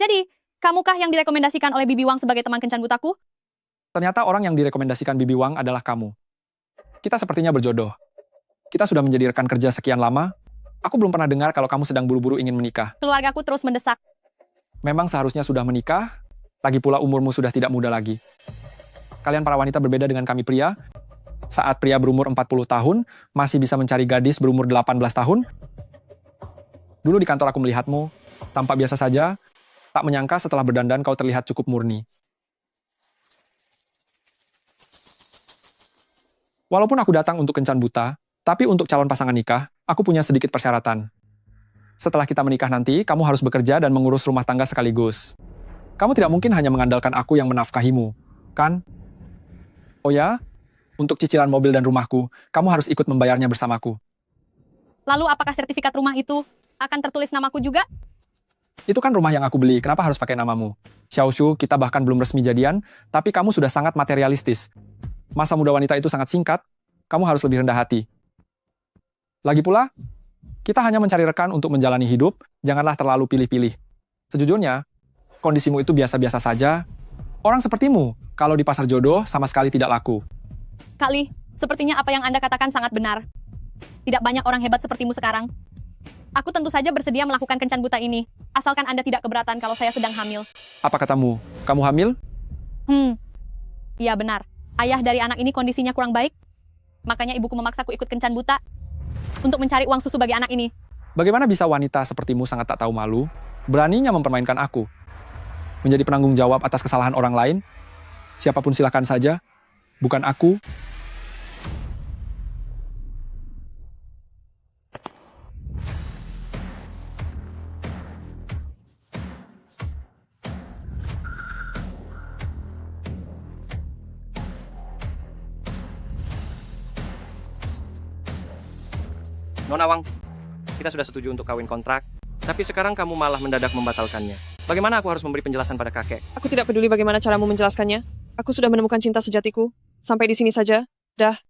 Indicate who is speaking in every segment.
Speaker 1: Jadi, kamukah yang direkomendasikan oleh Bibi Wang sebagai teman kencan butaku?
Speaker 2: Ternyata orang yang direkomendasikan Bibi Wang adalah kamu. Kita sepertinya berjodoh. Kita sudah menjadi rekan kerja sekian lama. Aku belum pernah dengar kalau kamu sedang buru-buru ingin menikah.
Speaker 1: Keluargaku terus mendesak.
Speaker 2: Memang seharusnya sudah menikah, lagi pula umurmu sudah tidak muda lagi. Kalian para wanita berbeda dengan kami pria. Saat pria berumur 40 tahun masih bisa mencari gadis berumur 18 tahun. Dulu di kantor aku melihatmu, tampak biasa saja, tak menyangka setelah berdandan kau terlihat cukup murni. Walaupun aku datang untuk kencan buta, tapi untuk calon pasangan nikah, aku punya sedikit persyaratan. Setelah kita menikah nanti, kamu harus bekerja dan mengurus rumah tangga sekaligus. Kamu tidak mungkin hanya mengandalkan aku yang menafkahimu, kan? Oh ya, untuk cicilan mobil dan rumahku, kamu harus ikut membayarnya bersamaku.
Speaker 1: Lalu apakah sertifikat rumah itu akan tertulis namaku juga?
Speaker 2: Itu kan rumah yang aku beli, kenapa harus pakai namamu? Xiaoshu, kita bahkan belum resmi jadian, tapi kamu sudah sangat materialistis. Masa muda wanita itu sangat singkat, kamu harus lebih rendah hati. Lagi pula, kita hanya mencari rekan untuk menjalani hidup, janganlah terlalu pilih-pilih. Sejujurnya, kondisimu itu biasa-biasa saja. Orang sepertimu, kalau di pasar jodoh, sama sekali tidak laku.
Speaker 1: Kali, sepertinya apa yang Anda katakan sangat benar. Tidak banyak orang hebat sepertimu sekarang. Aku tentu saja bersedia melakukan kencan buta ini, asalkan Anda tidak keberatan kalau saya sedang hamil.
Speaker 2: Apa katamu? Kamu hamil?
Speaker 1: Iya benar. Ayah dari anak ini kondisinya kurang baik. Makanya ibuku memaksaku ikut kencan buta untuk mencari uang susu bagi anak ini.
Speaker 2: Bagaimana bisa wanita sepertimu sangat tak tahu malu, beraninya mempermainkan aku? Menjadi penanggung jawab atas kesalahan orang lain? Siapapun silakan saja, bukan aku.
Speaker 3: Nona Wang, kita sudah setuju untuk kawin kontrak, tapi sekarang kamu malah mendadak membatalkannya. Bagaimana aku harus memberi penjelasan pada kakek?
Speaker 4: Aku tidak peduli bagaimana caramu menjelaskannya. Aku sudah menemukan cinta sejatiku. Sampai di sini saja. Dah.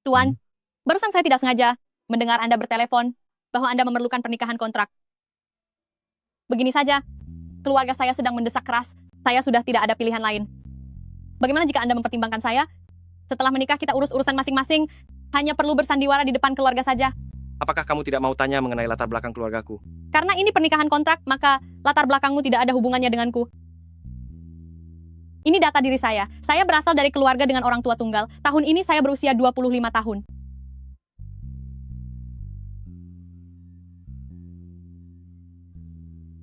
Speaker 1: Tuan, barusan saya tidak sengaja mendengar Anda bertelepon bahwa Anda memerlukan pernikahan kontrak. Begini saja, keluarga saya sedang mendesak keras. Saya sudah tidak ada pilihan lain. Bagaimana jika Anda mempertimbangkan saya? Setelah menikah kita urus urusan masing-masing, hanya perlu bersandiwara di depan keluarga saja.
Speaker 3: Apakah kamu tidak mau tanya mengenai latar belakang keluargaku?
Speaker 1: Karena ini pernikahan kontrak, maka latar belakangmu tidak ada hubungannya denganku. Ini data diri saya. Saya berasal dari keluarga dengan orang tua tunggal. Tahun ini saya berusia 25 tahun.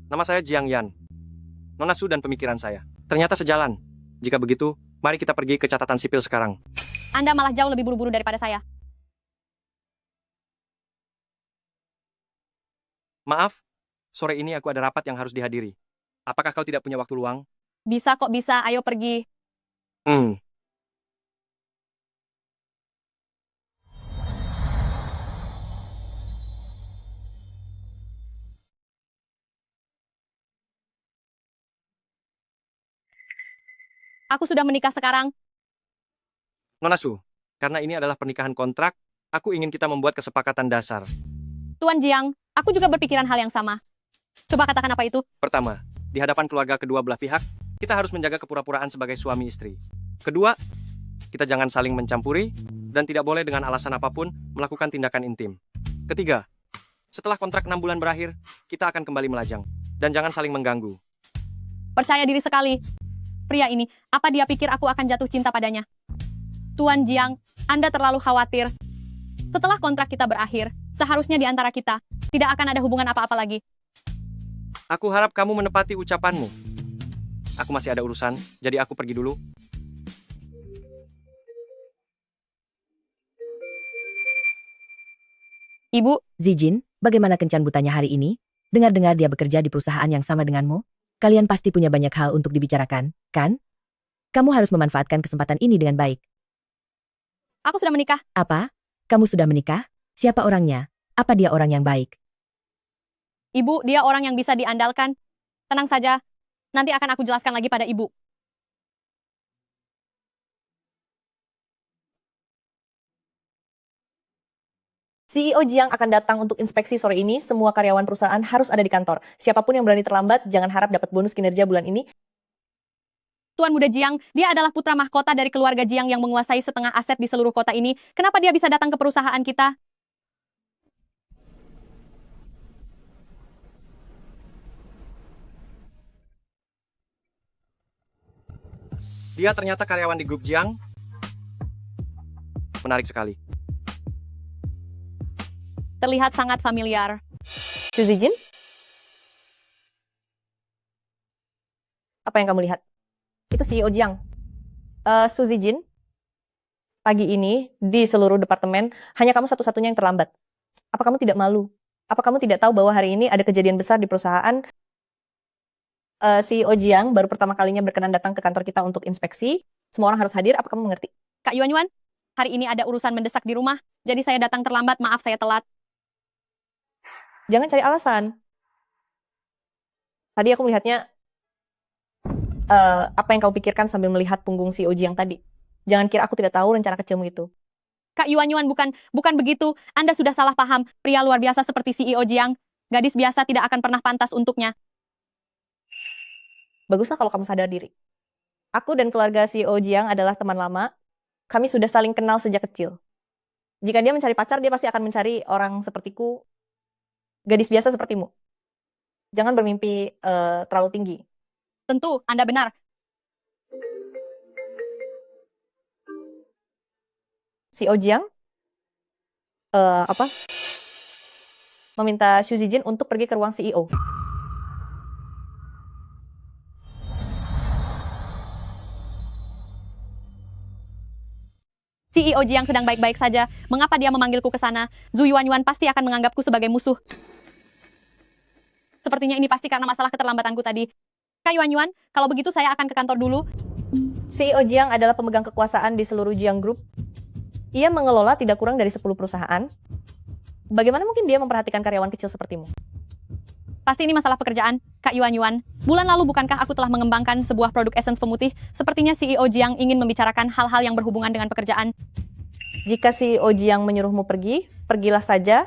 Speaker 3: Nama saya Jiang Yan. Nona Su dan pemikiran saya ternyata sejalan. Jika begitu, mari kita pergi ke catatan sipil sekarang.
Speaker 1: Anda malah jauh lebih buru-buru daripada saya.
Speaker 3: Maaf, sore ini aku ada rapat yang harus dihadiri. Apakah kau tidak punya waktu luang?
Speaker 1: Bisa kok bisa, ayo pergi. Aku sudah menikah sekarang.
Speaker 3: Nona Su, karena ini adalah pernikahan kontrak, aku ingin kita membuat kesepakatan dasar.
Speaker 1: Tuan Jiang, aku juga berpikiran hal yang sama. Coba katakan apa itu?
Speaker 3: Pertama, di hadapan keluarga kedua belah pihak, kita harus menjaga kepura-puraan sebagai suami istri. Kedua, kita jangan saling mencampuri, dan tidak boleh dengan alasan apapun melakukan tindakan intim. Ketiga, setelah kontrak 6 bulan berakhir, kita akan kembali melajang. Dan jangan saling mengganggu.
Speaker 1: Percaya diri sekali. Pria ini, apa dia pikir aku akan jatuh cinta padanya? Tuan Jiang, Anda terlalu khawatir. Setelah kontrak kita berakhir, seharusnya di antara kita tidak akan ada hubungan apa-apa lagi.
Speaker 3: Aku harap kamu menepati ucapanmu. Aku masih ada urusan, jadi aku pergi dulu.
Speaker 1: Ibu,
Speaker 5: Zijin, bagaimana kencan butanya hari ini? Dengar-dengar dia bekerja di perusahaan yang sama denganmu? Kalian pasti punya banyak hal untuk dibicarakan, kan? Kamu harus memanfaatkan kesempatan ini dengan baik.
Speaker 1: aku sudah menikah.
Speaker 5: Apa? Kamu sudah menikah? Siapa orangnya? Apa dia orang yang baik?
Speaker 1: Ibu, dia orang yang bisa diandalkan. Tenang saja, nanti akan aku jelaskan lagi pada ibu.
Speaker 6: CEO Jiang akan datang untuk inspeksi sore ini. Semua karyawan perusahaan harus ada di kantor. Siapapun yang berani terlambat, jangan harap dapat bonus kinerja bulan ini.
Speaker 1: Tuan Muda Jiang, dia adalah putra mahkota dari keluarga Jiang yang menguasai setengah aset di seluruh kota ini. Kenapa dia bisa datang ke perusahaan kita?
Speaker 3: Dia ternyata karyawan di grup Jiang. Menarik sekali.
Speaker 1: Terlihat sangat familiar.
Speaker 6: Xu Zijin? Apa yang kamu lihat? Itu CEO Jiang. Xu Zijin, pagi ini di seluruh departemen, hanya kamu satu-satunya yang terlambat. Apa kamu tidak malu? Apa kamu tidak tahu bahwa hari ini ada kejadian besar di perusahaan? CEO Jiang baru pertama kalinya berkenan datang ke kantor kita untuk inspeksi. Semua orang harus hadir, apa kamu mengerti?
Speaker 1: Kak Yuan Yuan, hari ini ada urusan mendesak di rumah, jadi saya datang terlambat, maaf saya telat.
Speaker 6: Jangan cari alasan. Tadi aku melihatnya, apa yang kau pikirkan sambil melihat punggung CEO Jiang tadi? Jangan kira aku tidak tahu rencana kecilmu itu.
Speaker 1: Kak Yuan Yuan, bukan begitu. Anda sudah salah paham. Pria luar biasa seperti CEO Jiang, gadis biasa tidak akan pernah pantas untuknya.
Speaker 6: Baguslah kalau kamu sadar diri. Aku dan keluarga CEO Jiang adalah teman lama. Kami sudah saling kenal sejak kecil. Jika dia mencari pacar, dia pasti akan mencari orang sepertiku, gadis biasa sepertimu. Jangan bermimpi terlalu tinggi.
Speaker 1: Tentu, Anda benar.
Speaker 6: CEO Jiang meminta Xu Zijin untuk pergi ke ruang CEO.
Speaker 1: CEO Jiang sedang baik-baik saja. Mengapa dia memanggilku ke sana? Zhu Yuan pasti akan menganggapku sebagai musuh. Sepertinya ini pasti karena masalah keterlambatanku tadi. Kak Yuan, kalau begitu saya akan ke kantor dulu.
Speaker 6: CEO Jiang adalah pemegang kekuasaan di seluruh Jiang Group. Ia mengelola tidak kurang dari 10 perusahaan. Bagaimana mungkin dia memperhatikan karyawan kecil sepertimu?
Speaker 1: Pasti ini masalah pekerjaan, Kak Yuan. Bulan lalu bukankah aku telah mengembangkan sebuah produk esens pemutih? Sepertinya CEO Jiang ingin membicarakan hal-hal yang berhubungan dengan pekerjaan.
Speaker 6: Jika CEO Jiang menyuruhmu pergi, pergilah saja.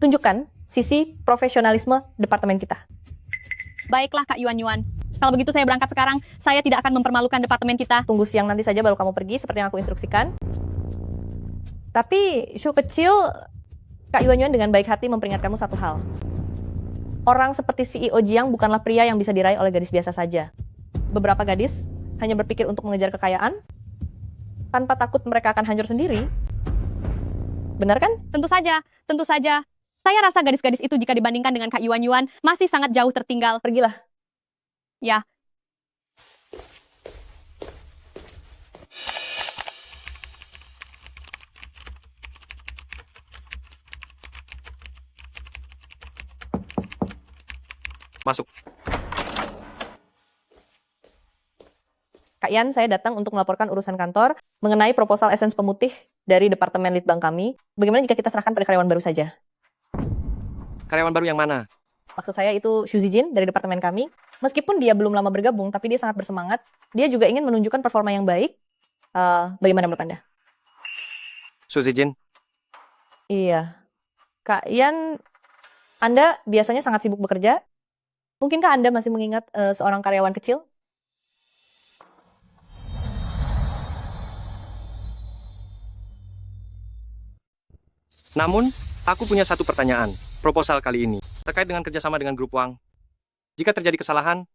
Speaker 6: Tunjukkan sisi profesionalisme departemen kita.
Speaker 1: Baiklah Kak Yuan. Kalau begitu saya berangkat sekarang. Saya tidak akan mempermalukan departemen kita.
Speaker 6: Tunggu siang nanti saja baru kamu pergi seperti yang aku instruksikan. Tapi Xu kecil, Kak Yuan dengan baik hati memperingatkanmu satu hal. Orang seperti CEO Jiang bukanlah pria yang bisa diraih oleh gadis biasa saja. Beberapa gadis hanya berpikir untuk mengejar kekayaan, tanpa takut mereka akan hancur sendiri. Benar kan?
Speaker 1: Tentu saja. Saya rasa gadis-gadis itu jika dibandingkan dengan Kak Yuan masih sangat jauh tertinggal.
Speaker 6: Pergilah.
Speaker 1: Ya.
Speaker 3: Masuk.
Speaker 6: Kak Yan, saya datang untuk melaporkan urusan kantor mengenai proposal esens pemutih dari Departemen Litbang kami. Bagaimana jika kita serahkan pada karyawan baru saja?
Speaker 3: Karyawan baru yang mana?
Speaker 6: Maksud saya itu Xu Zijin dari departemen kami. Meskipun dia belum lama bergabung, tapi dia sangat bersemangat. Dia juga ingin menunjukkan performa yang baik. Bagaimana menurut Anda?
Speaker 3: Xu Zijin.
Speaker 6: Iya. Kak Yan, Anda biasanya sangat sibuk bekerja. Mungkinkah Anda masih mengingat seorang karyawan kecil?
Speaker 3: Namun, aku punya satu pertanyaan. Proposal kali ini terkait dengan kerjasama dengan grup Wang. Jika terjadi kesalahan,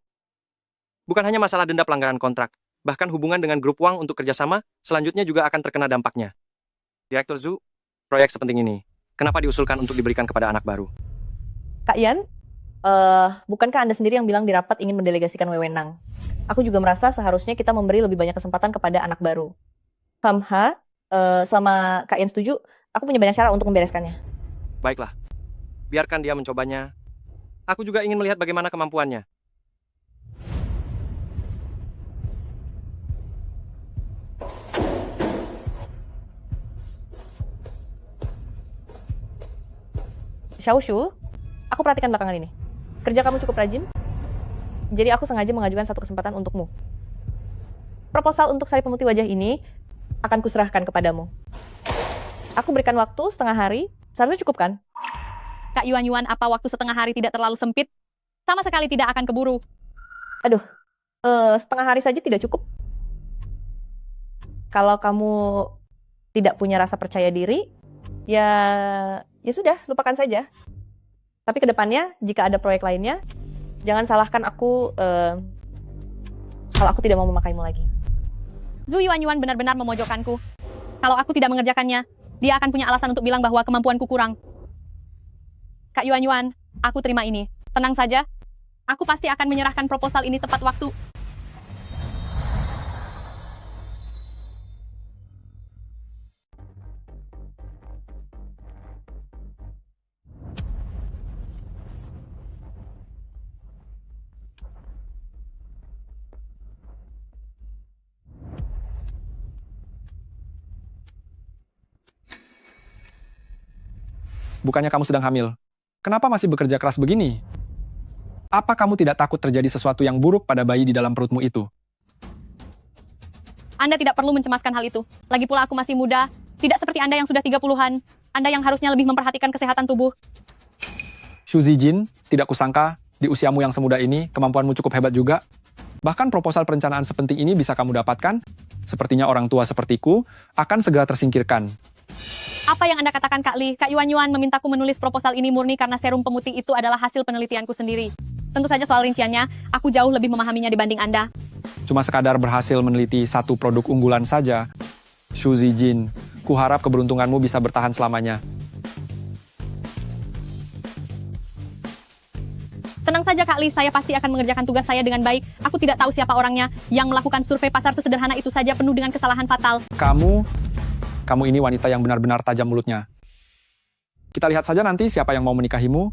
Speaker 3: bukan hanya masalah denda pelanggaran kontrak, bahkan hubungan dengan grup Wang untuk kerjasama selanjutnya juga akan terkena dampaknya. Direktur Zhu, proyek sepenting ini, kenapa diusulkan untuk diberikan kepada anak baru?
Speaker 6: Kak Yan, bukankah Anda sendiri yang bilang di rapat ingin mendelegasikan wewenang? Aku juga merasa seharusnya kita memberi lebih banyak kesempatan kepada anak baru. Selama Kak Yan setuju, aku punya banyak cara untuk membereskannya.
Speaker 3: Baiklah, biarkan dia mencobanya. Aku juga ingin melihat bagaimana kemampuannya.
Speaker 6: Xiaoshu, aku perhatikan belakangan ini. Kerja kamu cukup rajin, jadi aku sengaja mengajukan satu kesempatan untukmu. Proposal untuk sari pemutih wajah ini akan kuserahkan kepadamu. Aku berikan waktu setengah hari Seharusnya cukup kan?
Speaker 1: Kak Yuan, apa waktu setengah hari tidak terlalu sempit? Sama sekali tidak akan keburu.
Speaker 6: Setengah hari saja tidak cukup. Kalau kamu tidak punya rasa percaya diri, ya sudah, lupakan saja. Tapi ke depannya, jika ada proyek lainnya, jangan salahkan aku kalau aku tidak mau memakaimu lagi.
Speaker 1: Zhu Yuan benar-benar memojokkanku. Kalau aku tidak mengerjakannya, dia akan punya alasan untuk bilang bahwa kemampuanku kurang. Kak Yuan, aku terima ini. Tenang saja, aku pasti akan menyerahkan proposal ini tepat waktu.
Speaker 2: Bukannya kamu sedang hamil? Kenapa masih bekerja keras begini? Apa kamu tidak takut terjadi sesuatu yang buruk pada bayi di dalam perutmu itu?
Speaker 1: Anda tidak perlu mencemaskan hal itu. Lagi pula aku masih muda, tidak seperti Anda yang sudah 30-an. Anda yang harusnya lebih memperhatikan kesehatan tubuh.
Speaker 2: Xu Zijin, tidak kusangka, di usiamu yang semuda ini, kemampuanmu cukup hebat juga. Bahkan proposal perencanaan sepenting ini bisa kamu dapatkan. Sepertinya orang tua sepertiku akan segera tersingkirkan.
Speaker 1: Apa yang Anda katakan, Kak Li? Kak Yuan memintaku menulis proposal ini murni karena serum pemutih itu adalah hasil penelitianku sendiri. Tentu saja soal rinciannya, aku jauh lebih memahaminya dibanding Anda.
Speaker 2: Cuma sekadar berhasil meneliti satu produk unggulan saja. Xu Zijin, kuharap keberuntunganmu bisa bertahan selamanya.
Speaker 1: Tenang saja, Kak Li, saya pasti akan mengerjakan tugas saya dengan baik. Aku tidak tahu siapa orangnya yang melakukan survei pasar sesederhana itu saja penuh dengan kesalahan fatal.
Speaker 2: Kamu ini wanita yang benar-benar tajam mulutnya. Kita lihat saja nanti siapa yang mau menikahimu.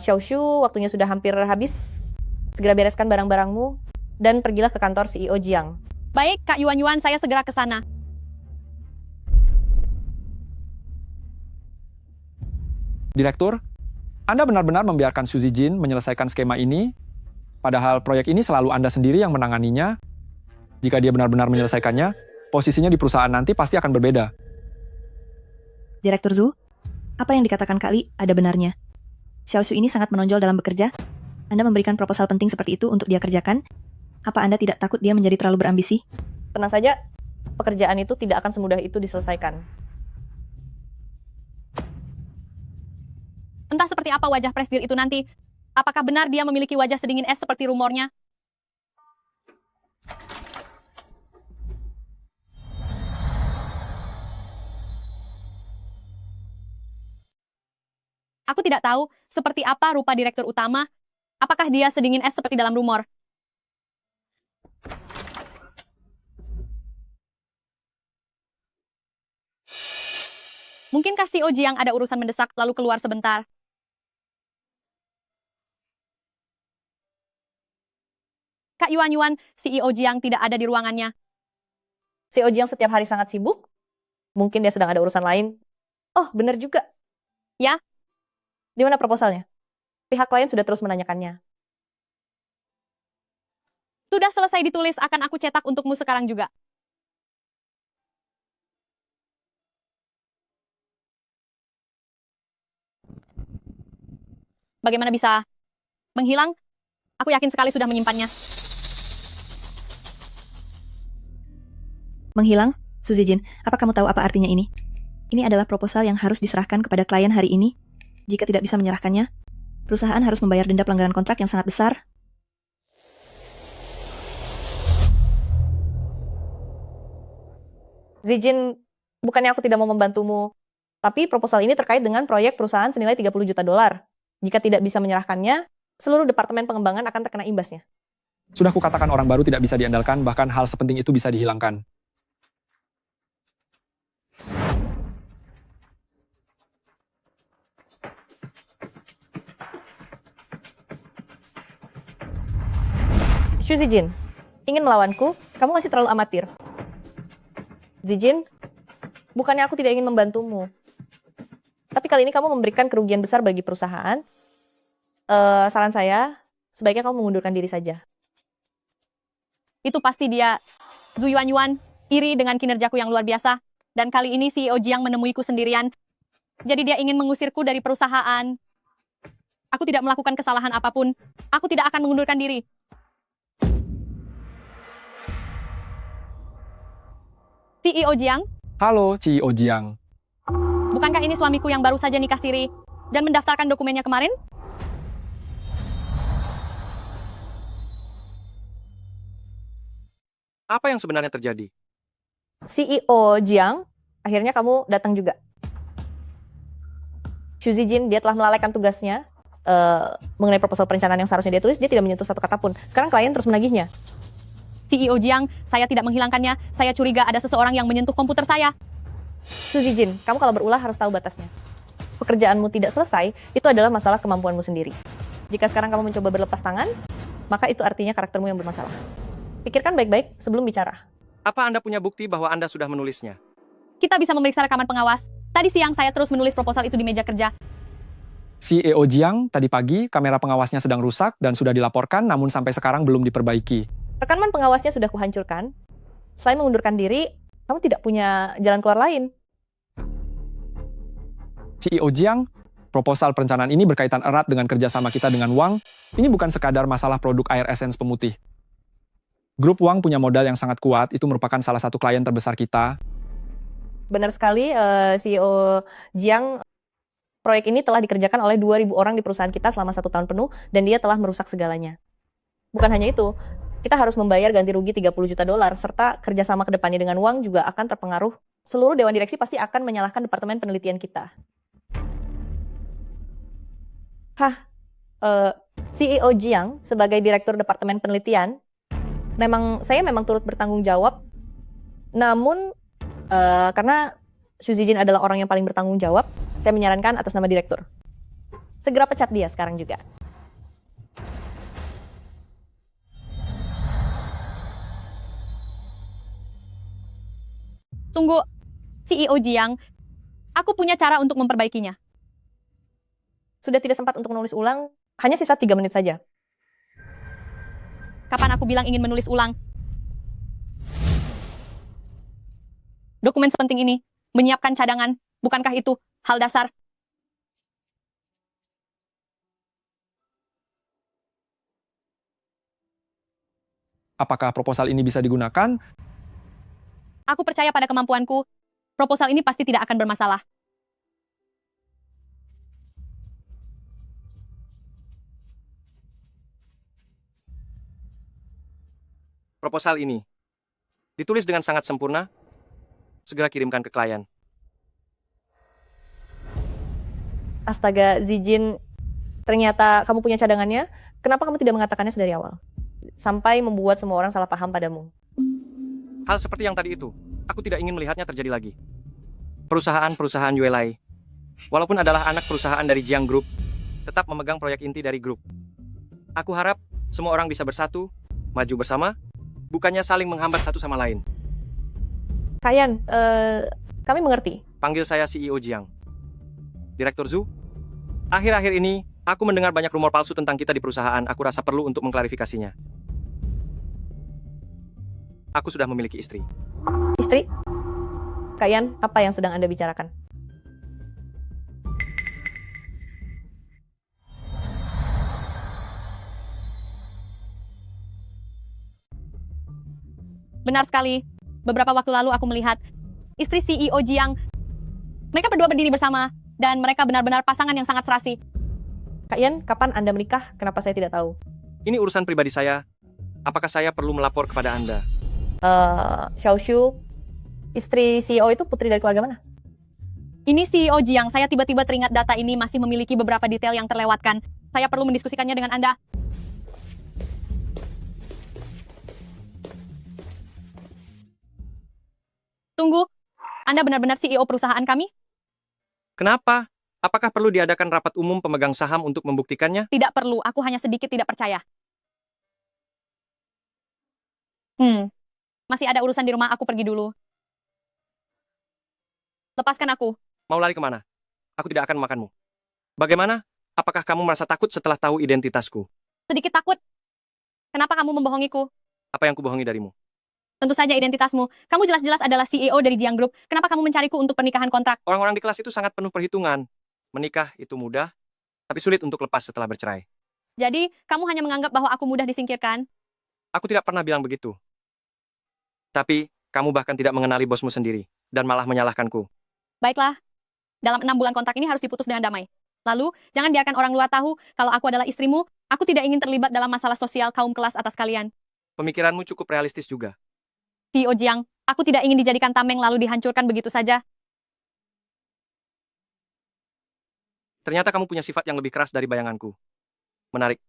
Speaker 6: Xiaoshu, waktunya sudah hampir habis. Segera bereskan barang-barangmu dan pergilah ke kantor CEO Jiang.
Speaker 1: Baik, Kak Yuan, saya segera ke sana.
Speaker 2: Direktur, Anda benar-benar membiarkan Xu Zijin menyelesaikan skema ini, padahal proyek ini selalu Anda sendiri yang menanganinya. Jika dia benar-benar menyelesaikannya, posisinya di perusahaan nanti pasti akan berbeda.
Speaker 7: Direktur Zhu, apa yang dikatakan Kak Li ada benarnya. Xiaoshu ini sangat menonjol dalam bekerja. Anda memberikan proposal penting seperti itu untuk dia kerjakan. Apa Anda tidak takut dia menjadi terlalu berambisi?
Speaker 6: Tenang saja, pekerjaan itu tidak akan semudah itu diselesaikan.
Speaker 1: Entah seperti apa wajah presidir itu nanti. Apakah benar dia memiliki wajah sedingin es seperti rumornya? Aku tidak tahu seperti apa rupa direktur utama. Apakah dia sedingin es seperti dalam rumor? Mungkinkah CEO Jiang ada urusan mendesak lalu keluar sebentar? Kak Yuan, CEO Jiang tidak ada di ruangannya.
Speaker 6: CEO Jiang setiap hari sangat sibuk. Mungkin dia sedang ada urusan lain. Oh, benar juga.
Speaker 1: Ya.
Speaker 6: Di mana proposalnya? Pihak klien sudah terus menanyakannya.
Speaker 1: Sudah selesai ditulis, akan aku cetak untukmu sekarang juga. Bagaimana bisa menghilang? Aku yakin sekali sudah menyimpannya.
Speaker 7: Menghilang? Xu Zijin, apa kamu tahu apa artinya ini? Ini adalah proposal yang harus diserahkan kepada klien hari ini. Jika tidak bisa menyerahkannya, perusahaan harus membayar denda pelanggaran kontrak yang sangat besar.
Speaker 6: Zijin, bukannya aku tidak mau membantumu, tapi proposal ini terkait dengan proyek perusahaan senilai 30 juta dolar. Jika tidak bisa menyerahkannya, seluruh departemen pengembangan akan terkena imbasnya.
Speaker 2: Sudah kukatakan orang baru tidak bisa diandalkan, bahkan hal sepenting itu bisa dihilangkan.
Speaker 6: Xu Zijin, ingin melawanku? Kamu masih terlalu amatir. Zijin, bukannya aku tidak ingin membantumu. Tapi kali ini kamu memberikan kerugian besar bagi perusahaan. Saran saya, sebaiknya kamu mengundurkan diri saja.
Speaker 1: Itu pasti dia. Zhu Yuanyuan, iri dengan kinerjaku yang luar biasa. Dan kali ini CEO Jiang menemuiku sendirian. Jadi dia ingin mengusirku dari perusahaan. Aku tidak melakukan kesalahan apapun. Aku tidak akan mengundurkan diri. CEO Jiang,
Speaker 2: Halo, CEO Jiang.
Speaker 1: bukankah ini suamiku yang baru saja nikah siri dan mendaftarkan dokumennya kemarin?
Speaker 3: Apa yang sebenarnya terjadi?
Speaker 6: CEO Jiang, akhirnya kamu datang juga. Xu Zijin, dia telah melalaikan tugasnya mengenai proposal perencanaan yang seharusnya dia tulis, dia tidak menyentuh satu kata pun. Sekarang klien terus menagihnya.
Speaker 1: CEO Jiang, saya tidak menghilangkannya. Saya curiga ada seseorang yang menyentuh komputer saya.
Speaker 6: Xu Zijin, kamu kalau berulah harus tahu batasnya. Pekerjaanmu tidak selesai, itu adalah masalah kemampuanmu sendiri. Jika sekarang kamu mencoba berlepas tangan, maka itu artinya karaktermu yang bermasalah. Pikirkan baik-baik sebelum bicara.
Speaker 3: Apa Anda punya bukti bahwa Anda sudah menulisnya?
Speaker 1: Kita bisa memeriksa rekaman pengawas. Tadi siang saya terus menulis proposal itu di meja kerja.
Speaker 2: CEO Jiang, tadi pagi kamera pengawasnya sedang rusak dan sudah dilaporkan namun sampai sekarang belum diperbaiki.
Speaker 6: Rekaman pengawasnya sudah kuhancurkan. Selain mengundurkan diri, kamu tidak punya jalan keluar lain.
Speaker 2: CEO Jiang, proposal perencanaan ini berkaitan erat dengan kerjasama kita dengan Wang. Ini bukan sekadar masalah produk air essence pemutih. Grup Wang punya modal yang sangat kuat, itu merupakan salah satu klien terbesar kita.
Speaker 6: Benar sekali, CEO Jiang, proyek ini telah dikerjakan oleh 2.000 orang di perusahaan kita selama 1 tahun penuh, dan dia telah merusak segalanya. Bukan hanya itu, kita harus membayar ganti rugi 30 juta dolar, serta kerjasama kedepannya dengan Wang juga akan terpengaruh. Seluruh dewan direksi pasti akan menyalahkan departemen penelitian kita. CEO Jiang sebagai direktur departemen penelitian, saya memang turut bertanggung jawab, namun karena Xu Zijin adalah orang yang paling bertanggung jawab, saya menyarankan atas nama direktur. Segera pecat dia sekarang juga.
Speaker 1: Tunggu, CEO Jiang. Aku punya cara untuk memperbaikinya.
Speaker 6: Sudah tidak sempat untuk menulis ulang, hanya sisa 3 menit saja.
Speaker 1: Kapan aku bilang ingin menulis ulang? Dokumen sepenting ini, menyiapkan cadangan, bukankah itu hal dasar?
Speaker 2: Apakah proposal ini bisa digunakan?
Speaker 1: Aku percaya pada kemampuanku. Proposal ini pasti tidak akan bermasalah.
Speaker 3: Proposal ini ditulis dengan sangat sempurna. Segera kirimkan ke klien.
Speaker 6: Astaga, Zijin, ternyata kamu punya cadangannya. Kenapa kamu tidak mengatakannya sedari awal? Sampai membuat semua orang salah paham padamu.
Speaker 3: Hal seperti yang tadi itu, aku tidak ingin melihatnya terjadi lagi. Perusahaan-perusahaan Yuelai, walaupun adalah anak perusahaan dari Jiang Group, tetap memegang proyek inti dari grup. Aku harap semua orang bisa bersatu, maju bersama, bukannya saling menghambat satu sama lain.
Speaker 6: Kayan, kami mengerti.
Speaker 3: Panggil saya CEO Jiang. Direktur Zhu, akhir-akhir ini, aku mendengar banyak rumor palsu tentang kita di perusahaan. Aku rasa perlu untuk mengklarifikasinya. Aku sudah memiliki istri.
Speaker 6: Istri? Kayan, apa yang sedang Anda bicarakan?
Speaker 1: Benar sekali. Beberapa waktu lalu aku melihat istri CEO Jiang. Mereka berdua berdiri bersama, dan mereka benar-benar pasangan yang sangat serasi.
Speaker 6: Kayan, kapan Anda menikah? Kenapa saya tidak tahu?
Speaker 3: Ini urusan pribadi saya. Apakah saya perlu melapor kepada Anda?
Speaker 6: Xiaoshu, istri CEO itu putri dari keluarga mana?
Speaker 1: Ini CEO Jiang, saya tiba-tiba teringat data ini masih memiliki beberapa detail yang terlewatkan. Saya perlu mendiskusikannya dengan Anda. Tunggu, Anda benar-benar CEO perusahaan kami?
Speaker 3: Kenapa? Apakah perlu diadakan rapat umum pemegang saham untuk membuktikannya?
Speaker 1: Tidak perlu, aku hanya sedikit tidak percaya. Masih ada urusan di rumah, aku pergi dulu. Lepaskan aku.
Speaker 3: Mau lari kemana? Aku tidak akan memakanmu. Bagaimana? Apakah kamu merasa takut setelah tahu identitasku?
Speaker 1: Sedikit takut. Kenapa kamu membohongiku?
Speaker 3: Apa yang kubohongi darimu?
Speaker 1: Tentu saja identitasmu. Kamu jelas-jelas adalah CEO dari Jiang Group. Kenapa kamu mencariku untuk pernikahan kontrak?
Speaker 3: Orang-orang di kelas itu sangat penuh perhitungan. Menikah itu mudah, tapi sulit untuk lepas setelah bercerai.
Speaker 1: Jadi, kamu hanya menganggap bahwa aku mudah disingkirkan?
Speaker 3: Aku tidak pernah bilang begitu. Tapi, kamu bahkan tidak mengenali bosmu sendiri, dan malah menyalahkanku.
Speaker 1: Baiklah, dalam 6 bulan kontrak ini harus diputus dengan damai. Lalu, jangan biarkan orang luar tahu kalau aku adalah istrimu. Aku tidak ingin terlibat dalam masalah sosial kaum kelas atas kalian.
Speaker 3: Pemikiranmu cukup realistis juga.
Speaker 1: CEO Jiang, aku tidak ingin dijadikan tameng lalu dihancurkan begitu saja.
Speaker 3: Ternyata kamu punya sifat yang lebih keras dari bayanganku. Menarik.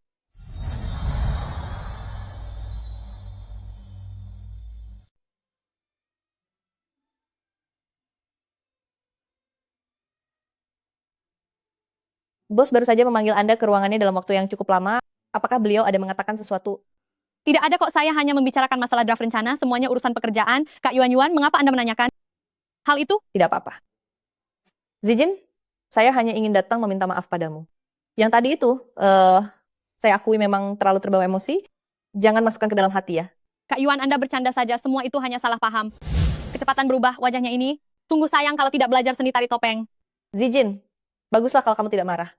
Speaker 6: Bos baru saja memanggil Anda ke ruangannya dalam waktu yang cukup lama. Apakah beliau ada mengatakan sesuatu?
Speaker 1: Tidak ada kok, saya hanya membicarakan masalah draft rencana, semuanya urusan pekerjaan. Kak Yuan, mengapa Anda menanyakan hal itu?
Speaker 6: Tidak apa-apa. Zijin, saya hanya ingin datang meminta maaf padamu. Yang tadi itu, saya akui memang terlalu terbawa emosi. Jangan masukkan ke dalam hati ya.
Speaker 1: Kak Yuan, Anda bercanda saja, semua itu hanya salah paham. Kecepatan berubah wajahnya ini. Sungguh sayang kalau tidak belajar seni tari topeng.
Speaker 6: Zijin, baguslah kalau kamu tidak marah.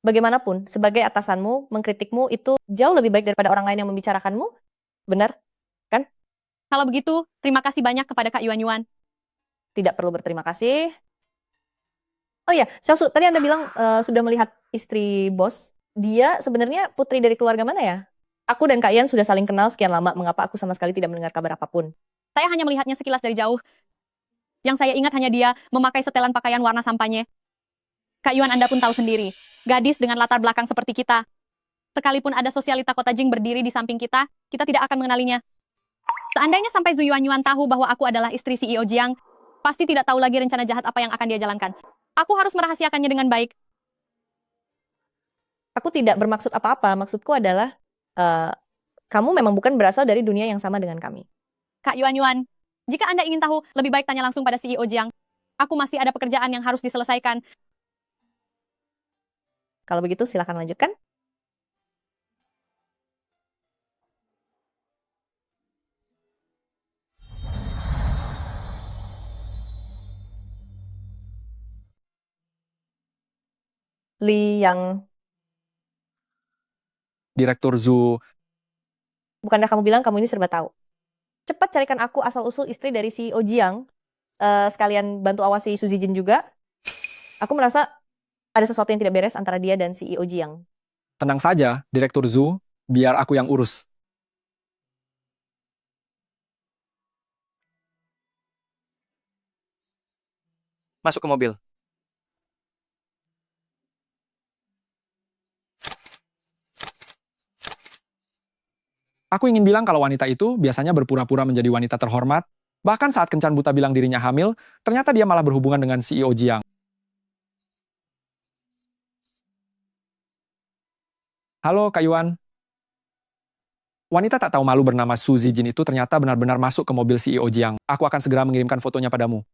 Speaker 6: Bagaimanapun, sebagai atasanmu, mengkritikmu itu jauh lebih baik daripada orang lain yang membicarakanmu. Benar?
Speaker 1: Kalau begitu, terima kasih banyak kepada Kak Yuan.
Speaker 6: Tidak perlu berterima kasih. Oh iya, Xiaosu, tadi Anda bilang sudah melihat istri bos. Dia sebenarnya putri dari keluarga mana ya? Aku dan Kak Ian sudah saling kenal sekian lama, mengapa aku sama sekali tidak mendengar kabar apapun?
Speaker 1: Saya hanya melihatnya sekilas dari jauh. Yang saya ingat hanya dia memakai setelan pakaian warna sampanye. Kak Yuan, Anda pun tahu sendiri. Gadis dengan latar belakang seperti kita. Sekalipun ada sosialita kota Jing berdiri di samping kita, kita tidak akan mengenalinya. Seandainya sampai Zhu Yuanyuan tahu bahwa aku adalah istri CEO Jiang, pasti tidak tahu lagi rencana jahat apa yang akan dia jalankan. Aku harus merahasiakannya dengan baik.
Speaker 6: Aku tidak bermaksud apa-apa, maksudku adalah kamu memang bukan berasal dari dunia yang sama dengan kami.
Speaker 1: Kak Yuan, jika Anda ingin tahu, lebih baik tanya langsung pada CEO Jiang. Aku masih ada pekerjaan yang harus diselesaikan.
Speaker 6: Kalau begitu, silakan lanjutkan. Li yang,
Speaker 2: Direktur Zhu,
Speaker 6: bukankah kamu bilang kamu ini serba tahu? Cepat carikan aku asal-usul istri dari CEO Jiang, sekalian bantu awasi Su Zijin juga. Aku merasa ada sesuatu yang tidak beres antara dia dan CEO Jiang.
Speaker 2: tenang saja, Direktur Zhu, biar aku yang urus.
Speaker 3: Masuk ke mobil.
Speaker 2: Aku ingin bilang kalau wanita itu biasanya berpura-pura menjadi wanita terhormat, bahkan saat Kencan Buta bilang dirinya hamil, ternyata dia malah berhubungan dengan CEO Jiang. Halo, Kak Yuan. Wanita tak tahu malu bernama Su Zijin itu ternyata benar-benar masuk ke mobil CEO Jiang. Aku akan segera mengirimkan fotonya padamu.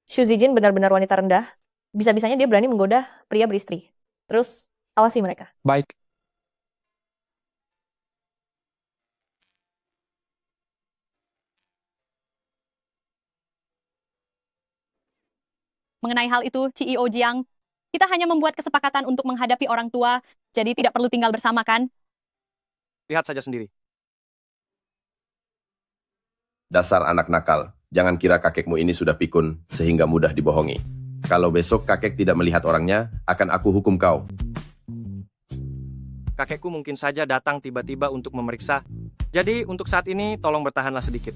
Speaker 6: Su Zijin benar-benar wanita rendah. Bisa-bisanya dia berani menggoda pria beristri. Terus, awasi mereka.
Speaker 2: Baik.
Speaker 1: Mengenai hal itu, CEO Jiang, kita hanya membuat kesepakatan untuk menghadapi orang tua, jadi tidak perlu tinggal bersama, kan?
Speaker 3: Lihat saja sendiri.
Speaker 8: Dasar anak nakal, jangan kira kakekmu ini sudah pikun, sehingga mudah dibohongi. Kalau besok kakek tidak melihat orangnya, akan aku hukum kau.
Speaker 3: Kakekku mungkin saja datang tiba-tiba untuk memeriksa. Jadi, untuk saat ini, tolong bertahanlah sedikit.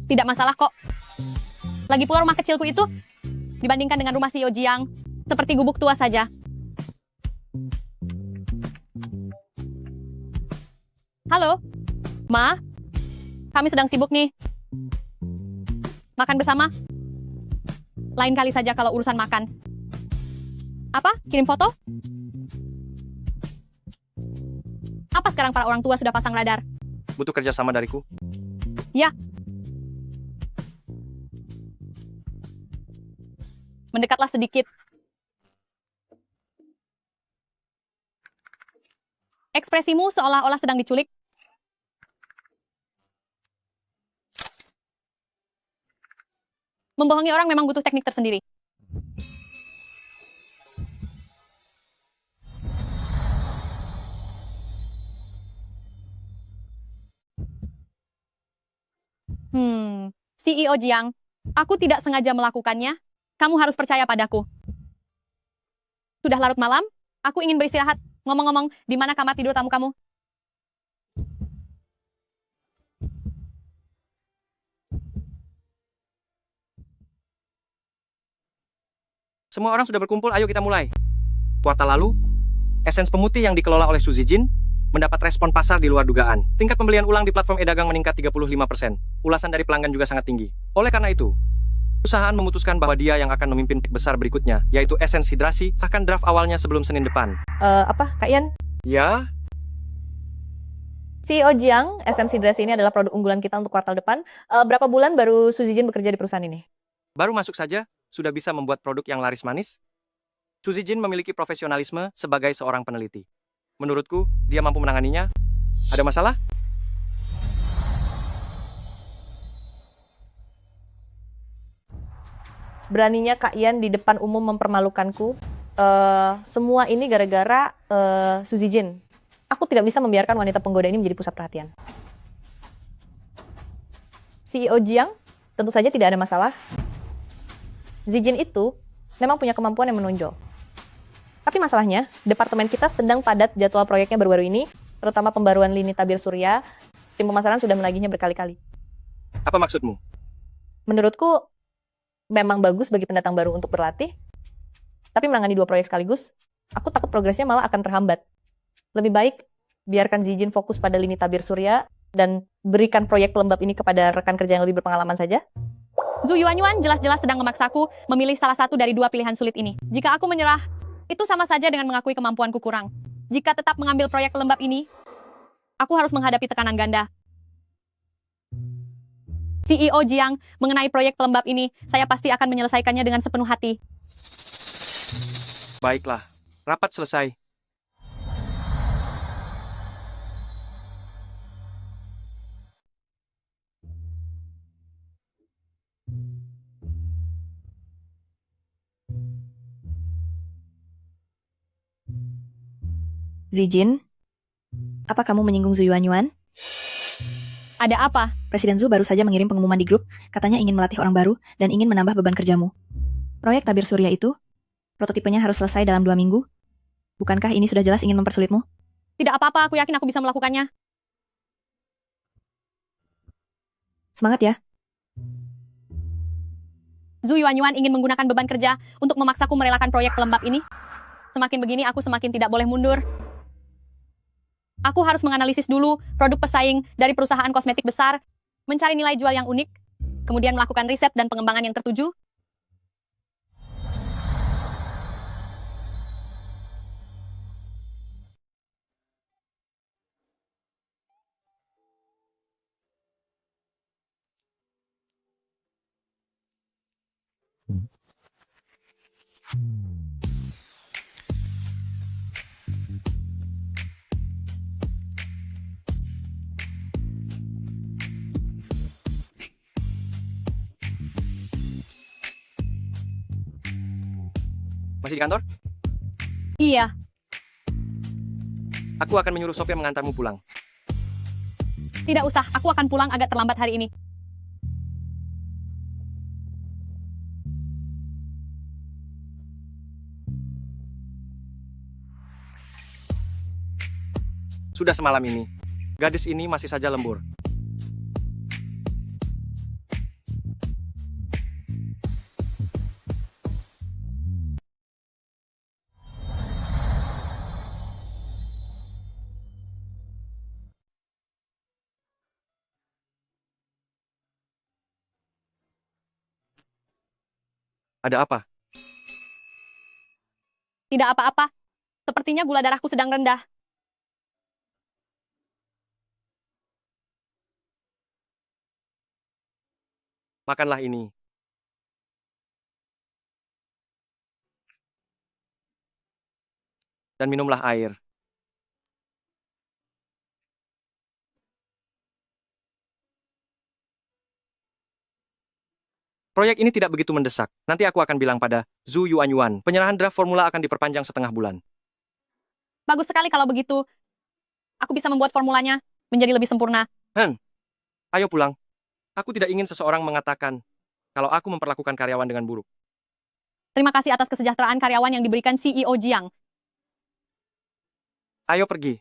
Speaker 1: Tidak masalah kok. Lagi pula rumah kecilku itu, dibandingkan dengan rumah CEO Jiang, seperti gubuk tua saja. Halo, Ma. Kami sedang sibuk nih. Makan bersama? Lain kali saja kalau urusan makan. Apa? Kirim foto? Apa sekarang para orang tua sudah pasang radar?
Speaker 3: Butuh kerjasama dariku?
Speaker 1: Ya. Mendekatlah sedikit. Ekspresimu seolah-olah sedang diculik. Membohongi orang memang butuh teknik tersendiri. CEO Jiang, aku tidak sengaja melakukannya. Kamu harus percaya padaku. Sudah larut malam, aku ingin beristirahat. Ngomong-ngomong, di mana kamar tidur tamu kamu?
Speaker 3: Semua orang sudah berkumpul, ayo kita mulai. Kuartal lalu, esens pemutih yang dikelola oleh Su Zijin mendapat respon pasar di luar dugaan. Tingkat pembelian ulang di platform e-dagang meningkat 35%. Ulasan dari pelanggan juga sangat tinggi. Oleh karena itu, perusahaan memutuskan bahwa dia yang akan memimpin peak besar berikutnya, yaitu Essence Hidrasi, sahkan draft awalnya sebelum Senin depan.
Speaker 6: Apa, Kak Ian?
Speaker 3: Ya,
Speaker 6: CEO Jiang, Essence Hidrasi ini adalah produk unggulan kita untuk kuartal depan. Berapa bulan baru Su Zijin bekerja di perusahaan ini?
Speaker 3: baru masuk saja, sudah bisa membuat produk yang laris manis. Su Zijin memiliki profesionalisme sebagai seorang peneliti. Menurutku, dia mampu menanganinya. Ada masalah?
Speaker 6: Beraninya Kak Ian di depan umum mempermalukanku. Semua ini gara-gara Su Zijin. Aku tidak bisa membiarkan wanita penggoda ini menjadi pusat perhatian. CEO Jiang, tentu saja tidak ada masalah. Zijin itu memang punya kemampuan yang menonjol. Tapi masalahnya, departemen kita sedang padat jadwal proyeknya baru-baru ini, terutama pembaruan lini tabir surya. Tim pemasaran sudah menagihnya berkali-kali.
Speaker 3: Apa maksudmu?
Speaker 6: Menurutku, memang bagus bagi pendatang baru untuk berlatih, tapi menangani 2 proyek sekaligus, aku takut progresnya malah akan terhambat. Lebih baik, biarkan Zijin fokus pada lini tabir surya, dan berikan proyek pelembab ini kepada rekan kerja yang lebih berpengalaman saja.
Speaker 1: Zhu Yuanyuan jelas-jelas sedang memaksaku memilih salah satu dari 2 pilihan sulit ini. Jika aku menyerah, itu sama saja dengan mengakui kemampuanku kurang. Jika tetap mengambil proyek pelembab ini, aku harus menghadapi tekanan ganda. CEO Jiang, mengenai proyek pelembab ini, saya pasti akan menyelesaikannya dengan sepenuh hati.
Speaker 3: Baiklah, rapat selesai.
Speaker 7: Zijin, apa kamu menyinggung Zhu Yuanyuan?
Speaker 1: Ada apa?
Speaker 7: Presiden Zhu baru saja mengirim pengumuman di grup, katanya ingin melatih orang baru dan ingin menambah beban kerjamu. Proyek tabir surya itu, prototipenya harus selesai dalam 2 minggu. Bukankah ini sudah jelas ingin mempersulitmu?
Speaker 1: Tidak apa-apa, aku yakin aku bisa melakukannya.
Speaker 7: Semangat ya.
Speaker 1: Zhu Yuanyuan ingin menggunakan beban kerja untuk memaksaku merelakan proyek pelembab ini. Semakin begini, aku semakin tidak boleh mundur. Aku harus menganalisis dulu produk pesaing dari perusahaan kosmetik besar, mencari nilai jual yang unik, kemudian melakukan riset dan pengembangan yang tertuju.
Speaker 3: Masih di kantor?
Speaker 1: Iya,
Speaker 3: Aku akan menyuruh sopir mengantarmu pulang.
Speaker 1: tidak usah, aku akan pulang agak terlambat hari ini.
Speaker 3: Sudah semalam ini, gadis ini masih saja lembur. Ada apa?
Speaker 1: Tidak apa-apa. Sepertinya gula darahku sedang rendah.
Speaker 3: Makanlah ini. Dan minumlah air. Proyek ini tidak begitu mendesak. Nanti aku akan bilang pada Zhu Yuanyuan, penyerahan draft formula akan diperpanjang setengah bulan.
Speaker 1: Bagus sekali kalau begitu. Aku bisa membuat formulanya menjadi lebih sempurna.
Speaker 3: Ayo pulang. Aku tidak ingin seseorang mengatakan kalau aku memperlakukan karyawan dengan buruk.
Speaker 1: Terima kasih atas kesejahteraan karyawan yang diberikan CEO Jiang.
Speaker 3: Ayo pergi.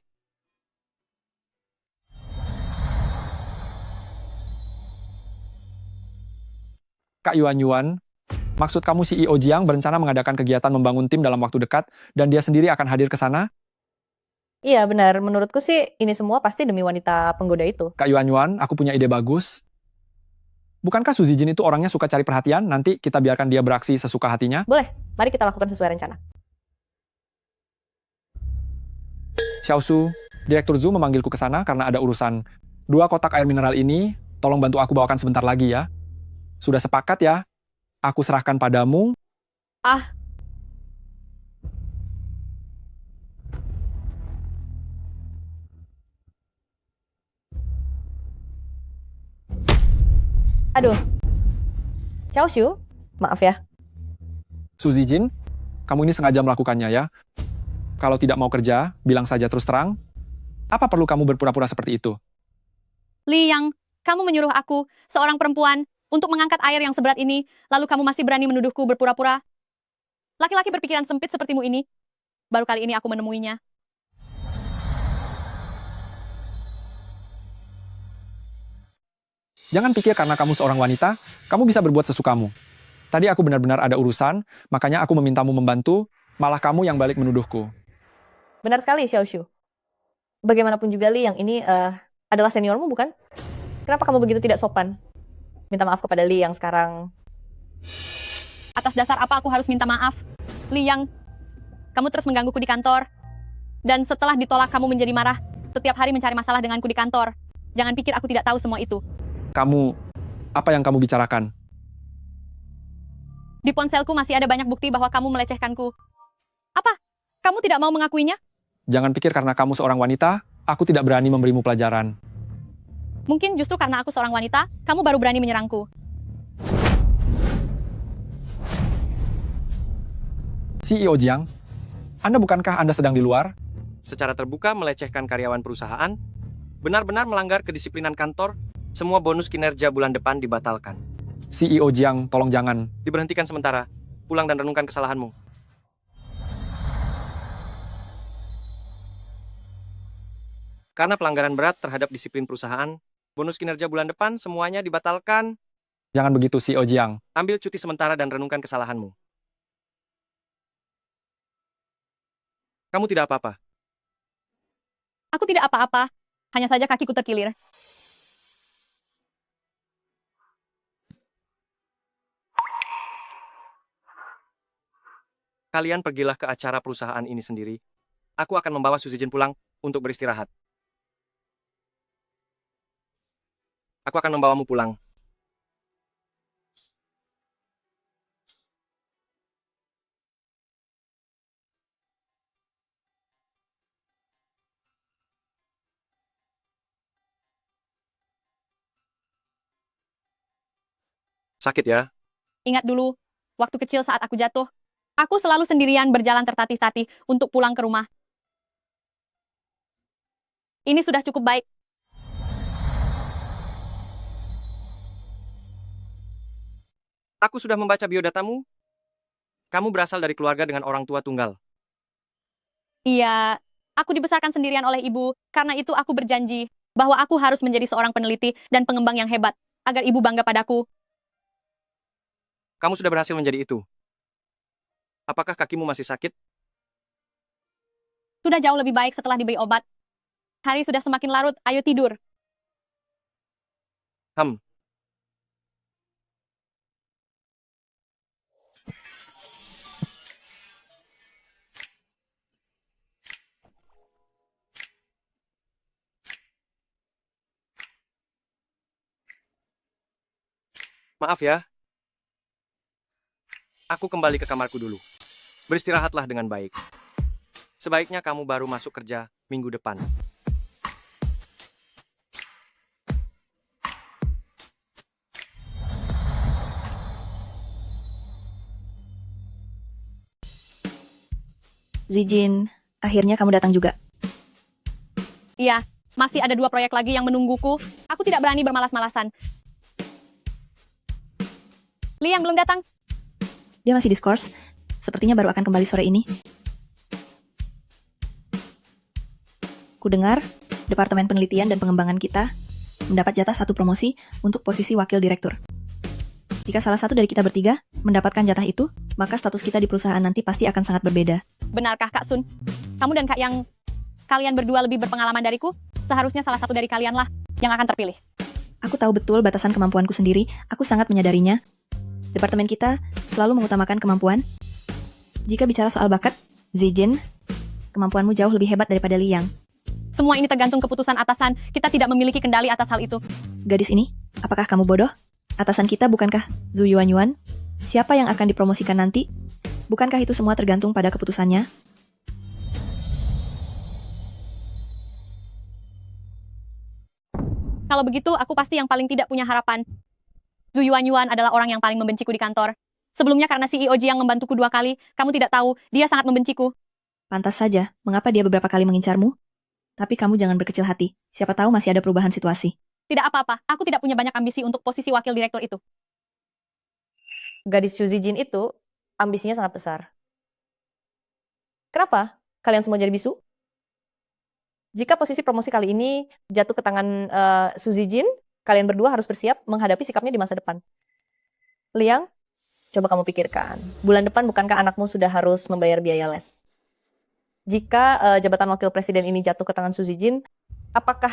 Speaker 2: Kak Yuan, maksud kamu CEO Jiang berencana mengadakan kegiatan membangun tim dalam waktu dekat dan dia sendiri akan hadir ke sana?
Speaker 6: Iya, benar. Menurutku sih ini semua pasti demi wanita penggoda itu.
Speaker 2: Kak Yuan, aku punya ide bagus. Bukankah Su Zijin itu orangnya suka cari perhatian? Nanti kita biarkan dia beraksi sesuka hatinya.
Speaker 6: Boleh, mari kita lakukan sesuai rencana.
Speaker 2: Xiaoshu, Direktur Zhu memanggilku ke sana karena ada urusan. 2 kotak air mineral ini, tolong bantu aku bawakan sebentar lagi ya. Sudah sepakat ya? Aku serahkan padamu.
Speaker 6: Aduh. Xiaoshu, maaf ya.
Speaker 2: Su Zijin, kamu ini sengaja melakukannya ya. Kalau tidak mau kerja, bilang saja terus terang. Apa perlu kamu berpura-pura seperti itu?
Speaker 1: Li Yang, kamu menyuruh aku, seorang perempuan, untuk mengangkat air yang seberat ini, lalu kamu masih berani menuduhku berpura-pura? Laki-laki berpikiran sempit sepertimu ini, baru kali ini aku menemuinya.
Speaker 2: Jangan pikir karena kamu seorang wanita, kamu bisa berbuat sesukamu. Tadi aku benar-benar ada urusan, makanya aku memintamu membantu, malah kamu yang balik menuduhku.
Speaker 6: Benar sekali, Xiaoshu. Bagaimanapun juga, Li, yang ini adalah seniormu, bukan? Kenapa kamu begitu tidak sopan? Minta maaf kepada Li yang sekarang.
Speaker 1: Atas dasar apa aku harus minta maaf? Li Yang, kamu terus menggangguku di kantor. Dan setelah ditolak kamu menjadi marah, setiap hari mencari masalah denganku di kantor. Jangan pikir aku tidak tahu semua itu.
Speaker 2: Kamu, apa yang kamu bicarakan?
Speaker 1: Di ponselku masih ada banyak bukti bahwa kamu melecehkanku. Apa? Kamu tidak mau mengakuinya?
Speaker 2: Jangan pikir karena kamu seorang wanita, aku tidak berani memberimu pelajaran.
Speaker 1: Mungkin justru karena aku seorang wanita, kamu baru berani menyerangku.
Speaker 2: CEO Jiang, bukankah Anda sedang di luar?
Speaker 3: Secara terbuka melecehkan karyawan perusahaan, benar-benar melanggar kedisiplinan kantor, semua bonus kinerja bulan depan dibatalkan.
Speaker 2: CEO Jiang, tolong jangan.
Speaker 3: Diberhentikan sementara, pulang dan renungkan kesalahanmu. Karena pelanggaran berat terhadap disiplin perusahaan, bonus kinerja bulan depan semuanya dibatalkan.
Speaker 2: Jangan begitu, CEO Jiang.
Speaker 3: Ambil cuti sementara dan renungkan kesalahanmu. Kamu tidak apa-apa.
Speaker 1: Aku tidak apa-apa, hanya saja kakiku terkilir.
Speaker 3: Kalian pergilah ke acara perusahaan ini sendiri. Aku akan membawa Su Zijin pulang untuk beristirahat. Aku akan membawamu pulang. Sakit ya?
Speaker 1: Ingat dulu, waktu kecil saat aku jatuh, aku selalu sendirian berjalan tertatih-tatih untuk pulang ke rumah. Ini sudah cukup baik.
Speaker 3: Aku sudah membaca biodatamu. Kamu berasal dari keluarga dengan orang tua tunggal.
Speaker 1: Iya, aku dibesarkan sendirian oleh ibu, karena itu aku berjanji bahwa aku harus menjadi seorang peneliti dan pengembang yang hebat, agar ibu bangga padaku.
Speaker 3: Kamu sudah berhasil menjadi itu. Apakah kakimu masih sakit?
Speaker 1: Sudah jauh lebih baik setelah diberi obat. Hari sudah semakin larut, ayo tidur.
Speaker 3: Maaf ya. Aku kembali ke kamarku dulu. Beristirahatlah dengan baik. Sebaiknya kamu baru masuk kerja minggu depan.
Speaker 7: Zijin, akhirnya kamu datang juga.
Speaker 1: Iya, masih ada 2 proyek lagi yang menungguku. Aku tidak berani bermalas-malasan. Liang belum datang.
Speaker 7: Dia masih diskors. Sepertinya baru akan kembali sore ini. Kudengar, Departemen Penelitian dan Pengembangan kita mendapat jatah 1 promosi untuk posisi wakil direktur. Jika salah satu dari kita bertiga mendapatkan jatah itu, maka status kita di perusahaan nanti pasti akan sangat berbeda.
Speaker 1: Benarkah Kak Sun? Kamu dan Kak Yang, kalian berdua lebih berpengalaman dariku? Seharusnya salah satu dari kalianlah yang akan terpilih.
Speaker 7: Aku tahu betul batasan kemampuanku sendiri, aku sangat menyadarinya. Departemen kita selalu mengutamakan kemampuan. Jika bicara soal bakat, Zijin, kemampuanmu jauh lebih hebat daripada Liang.
Speaker 1: Semua ini tergantung keputusan atasan. Kita tidak memiliki kendali atas hal itu.
Speaker 7: Gadis ini, apakah kamu bodoh? Atasan kita bukankah Zhu Yuanyuan? Siapa yang akan dipromosikan nanti? Bukankah itu semua tergantung pada keputusannya?
Speaker 1: Kalau begitu, aku pasti yang paling tidak punya harapan. Zhu Yuanyuan adalah orang yang paling membenciku di kantor. Sebelumnya karena CEO Jiang membantuku 2 kali, kamu tidak tahu, dia sangat membenciku.
Speaker 7: Pantas saja, mengapa dia beberapa kali mengincarmu? Tapi kamu jangan berkecil hati, siapa tahu masih ada perubahan situasi.
Speaker 1: Tidak apa-apa, aku tidak punya banyak ambisi untuk posisi wakil direktur itu.
Speaker 6: Gadis Xu Zijin itu ambisinya sangat besar. Kenapa kalian semua jadi bisu? Jika posisi promosi kali ini jatuh ke tangan Xu Zijin, kalian berdua harus bersiap menghadapi sikapnya di masa depan. Liang, coba kamu pikirkan. Bulan depan bukankah anakmu sudah harus membayar biaya les? Jika jabatan wakil presiden ini jatuh ke tangan Xu Zijin, apakah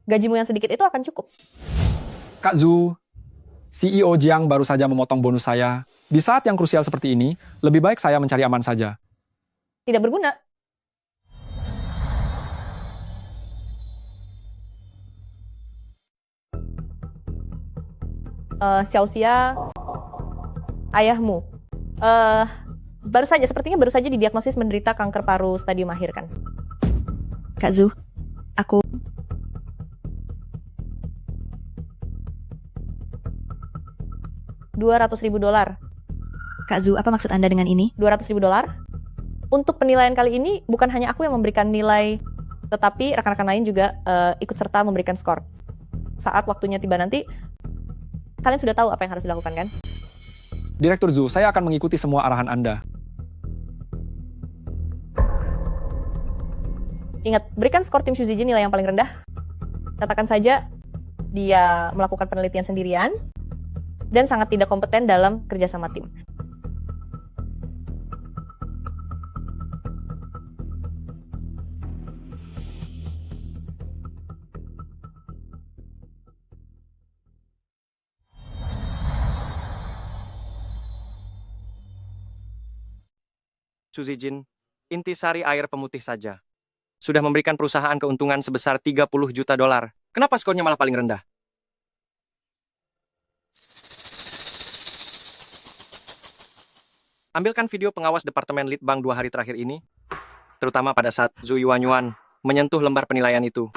Speaker 6: gajimu yang sedikit itu akan cukup?
Speaker 2: Kak Zhu, CEO Jiang baru saja memotong bonus saya. Di saat yang krusial seperti ini, lebih baik saya mencari aman saja.
Speaker 6: Tidak berguna. Xiaoxia, ayahmu. Sepertinya baru saja didiagnosis menderita kanker paru stadium akhir kan?
Speaker 7: Kak Zhu, aku...
Speaker 6: $200.000.
Speaker 7: Kak Zhu, apa maksud Anda dengan ini?
Speaker 6: $200.000? Untuk penilaian kali ini, bukan hanya aku yang memberikan nilai, tetapi rekan-rekan lain juga ikut serta memberikan skor. Saat waktunya tiba nanti, kalian sudah tahu apa yang harus dilakukan kan?
Speaker 2: Direktur Zhu, saya akan mengikuti semua arahan Anda.
Speaker 6: Ingat, berikan skor tim Xu Zijin nilai yang paling rendah. Katakan saja, dia melakukan penelitian sendirian, dan sangat tidak kompeten dalam kerja sama tim.
Speaker 3: Xu Zijin, intisari air pemutih saja. Sudah memberikan perusahaan keuntungan sebesar $30 juta. Kenapa skornya malah paling rendah? Ambilkan video pengawas Departemen Litbang 2 hari terakhir ini, terutama pada saat Zhu Yuanyuan menyentuh lembar penilaian itu.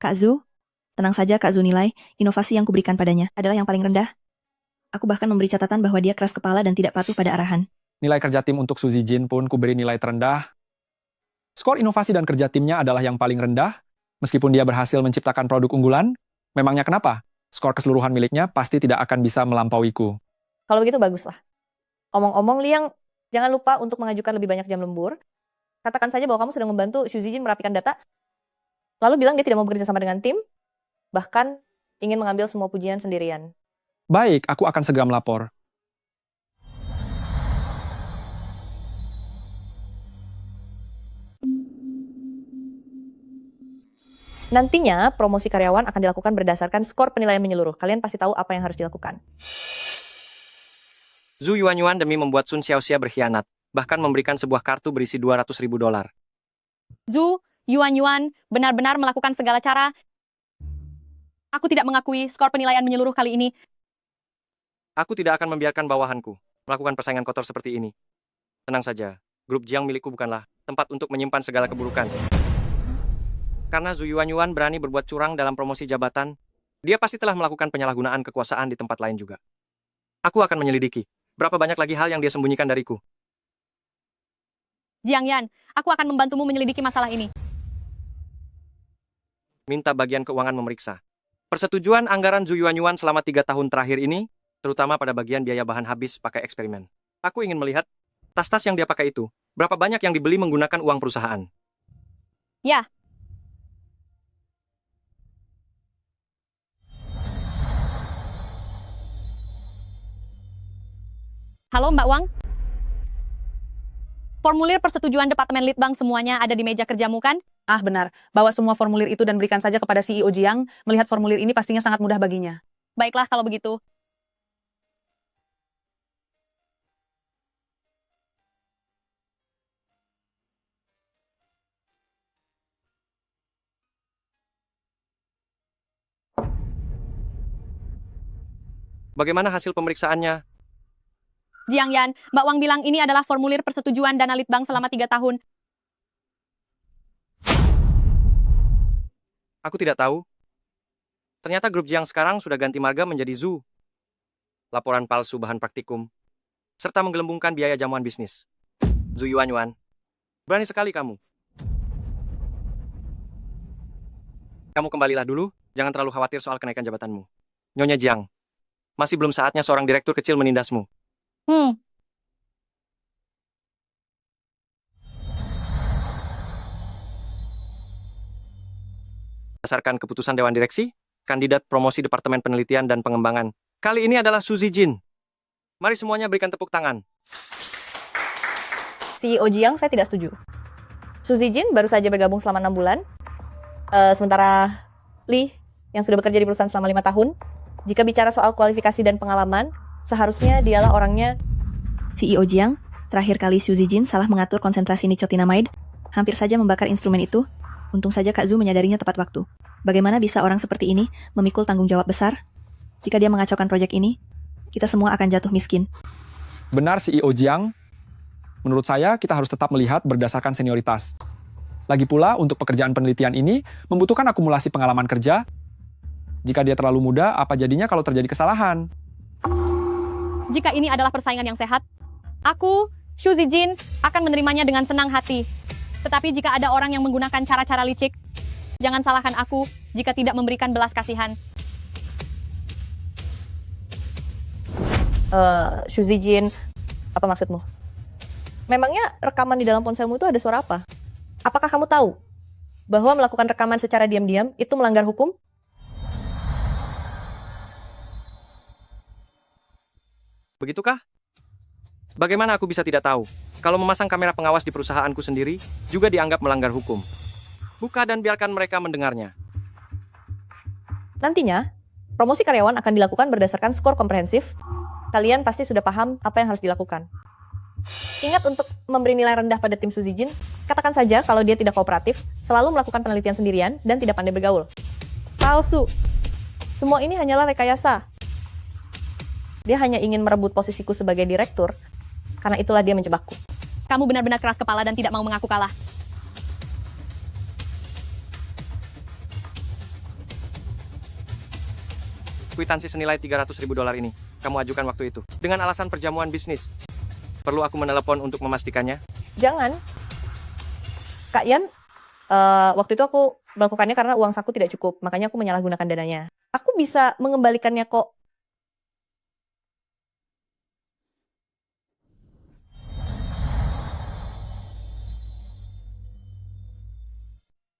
Speaker 7: Kak Zhu, tenang saja Kak Zhu, nilai inovasi yang kuberikan padanya adalah yang paling rendah. Aku bahkan memberi catatan bahwa dia keras kepala dan tidak patuh pada arahan.
Speaker 2: Nilai kerja tim untuk Xu Zijin pun kuberi nilai terendah. Skor inovasi dan kerja timnya adalah yang paling rendah, meskipun dia berhasil menciptakan produk unggulan. Memangnya kenapa? Skor keseluruhan miliknya pasti tidak akan bisa melampauiku.
Speaker 6: Kalau begitu baguslah. Omong-omong, Liang, jangan lupa untuk mengajukan lebih banyak jam lembur. Katakan saja bahwa kamu sedang membantu Xu Zijin merapikan data, lalu bilang dia tidak mau bekerja sama dengan tim, bahkan ingin mengambil semua pujian sendirian.
Speaker 2: Baik, aku akan segera melapor.
Speaker 6: Nantinya, promosi karyawan akan dilakukan berdasarkan skor penilaian menyeluruh. Kalian pasti tahu apa yang harus dilakukan.
Speaker 3: Zhu Yuanyuan demi membuat Sun Xiaoxia berkhianat, bahkan memberikan sebuah kartu berisi $200.000.
Speaker 1: Zhu Yuanyuan benar-benar melakukan segala cara. Aku tidak mengakui skor penilaian menyeluruh kali ini.
Speaker 3: Aku tidak akan membiarkan bawahanku melakukan persaingan kotor seperti ini. Tenang saja, grup Jiang milikku bukanlah tempat untuk menyimpan segala keburukan. Karena Zhu Yuanyuan berani berbuat curang dalam promosi jabatan, dia pasti telah melakukan penyalahgunaan kekuasaan di tempat lain juga. Aku akan menyelidiki. Berapa banyak lagi hal yang dia sembunyikan dariku.
Speaker 1: Jiang Yan, aku akan membantumu menyelidiki masalah ini.
Speaker 3: Minta bagian keuangan memeriksa. Persetujuan anggaran Zhu Yuanyuan selama 3 tahun terakhir ini, terutama pada bagian biaya bahan habis pakai eksperimen. Aku ingin melihat tas-tas yang dia pakai itu. Berapa banyak yang dibeli menggunakan uang perusahaan.
Speaker 1: Ya, halo Mbak Wang. Formulir persetujuan Departemen Litbang semuanya ada di meja kerjamu kan?
Speaker 9: Ah, benar. Bawa semua formulir itu dan berikan saja kepada CEO Jiang. Melihat formulir ini pastinya sangat mudah baginya.
Speaker 1: Baiklah kalau begitu.
Speaker 3: Bagaimana hasil pemeriksaannya?
Speaker 1: Jiang Yan, Mbak Wang bilang ini adalah formulir persetujuan dana Litbang selama 3 tahun.
Speaker 3: Aku tidak tahu. Ternyata grup Jiang sekarang sudah ganti marga menjadi Zhu. Laporan palsu bahan praktikum. Serta menggelembungkan biaya jamuan bisnis. Zhu Yuanyuan. Berani sekali kamu. Kamu kembalilah dulu, jangan terlalu khawatir soal kenaikan jabatanmu. Nyonya Jiang. Masih belum saatnya seorang direktur kecil menindasmu. Berdasarkan keputusan Dewan Direksi, kandidat promosi Departemen Penelitian dan Pengembangan. Kali ini adalah Su Zijin. Mari semuanya berikan tepuk tangan.
Speaker 6: CEO Jiang saya tidak setuju. Su Zijin baru saja bergabung selama 6 bulan. Sementara Li yang sudah bekerja di perusahaan selama 5 tahun. Jika bicara soal kualifikasi dan pengalaman, seharusnya dialah orangnya.
Speaker 7: CEO Jiang, terakhir kali Xu Zijin salah mengatur konsentrasi nicotinamide, hampir saja membakar instrumen itu. Untung saja Kak Zhu menyadarinya tepat waktu. Bagaimana bisa orang seperti ini memikul tanggung jawab besar? Jika dia mengacaukan proyek ini, kita semua akan jatuh miskin.
Speaker 2: Benar CEO Jiang. Menurut saya, kita harus tetap melihat berdasarkan senioritas. Lagi pula, untuk pekerjaan penelitian ini, membutuhkan akumulasi pengalaman kerja. Jika dia terlalu muda, apa jadinya kalau terjadi kesalahan?
Speaker 1: Jika ini adalah persaingan yang sehat, aku, Xu Zijin, akan menerimanya dengan senang hati. Tetapi jika ada orang yang menggunakan cara-cara licik, jangan salahkan aku jika tidak memberikan belas kasihan.
Speaker 6: Xu Zijin, apa maksudmu? Memangnya rekaman di dalam ponselmu itu ada suara apa? Apakah kamu tahu bahwa melakukan rekaman secara diam-diam itu melanggar hukum?
Speaker 3: Begitukah? Bagaimana aku bisa tidak tahu? Kalau memasang kamera pengawas di perusahaanku sendiri, juga dianggap melanggar hukum. Buka dan biarkan mereka mendengarnya.
Speaker 6: Nantinya, promosi karyawan akan dilakukan berdasarkan skor komprehensif. Kalian pasti sudah paham apa yang harus dilakukan. Ingat untuk memberi nilai rendah pada tim Su Zijin. Katakan saja kalau dia tidak kooperatif, selalu melakukan penelitian sendirian, dan tidak pandai bergaul. Palsu. Semua ini hanyalah rekayasa. Dia hanya ingin merebut posisiku sebagai direktur, karena itulah dia menjebakku.
Speaker 1: Kamu benar-benar keras kepala dan tidak mau mengaku kalah.
Speaker 3: Kwitansi senilai $300.000 ini, kamu ajukan waktu itu. Dengan alasan perjamuan bisnis. Perlu aku menelepon untuk memastikannya?
Speaker 6: Jangan. Kak Yan, waktu itu aku melakukannya karena uang saku tidak cukup, makanya aku menyalahgunakan dananya. Aku bisa mengembalikannya kok.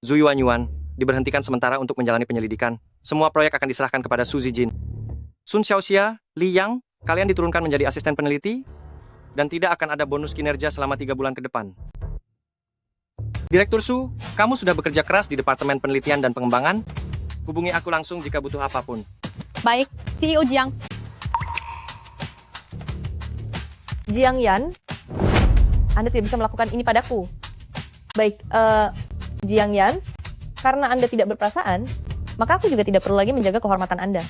Speaker 3: Zhu Yuanyuan diberhentikan sementara untuk menjalani penyelidikan. Semua proyek akan diserahkan kepada Su Zijin. Sun Xiaoxia, Li Yang, kalian diturunkan menjadi asisten peneliti, dan tidak akan ada bonus kinerja selama 3 bulan ke depan. Direktur Su, kamu sudah bekerja keras di Departemen Penelitian dan Pengembangan. Hubungi aku langsung jika butuh apapun.
Speaker 1: Baik, CEO Jiang.
Speaker 6: Jiang Yan, Anda tidak bisa melakukan ini padaku. Baik, Jiang Yan, karena Anda tidak berperasaan, maka aku juga tidak perlu lagi menjaga kehormatan Anda.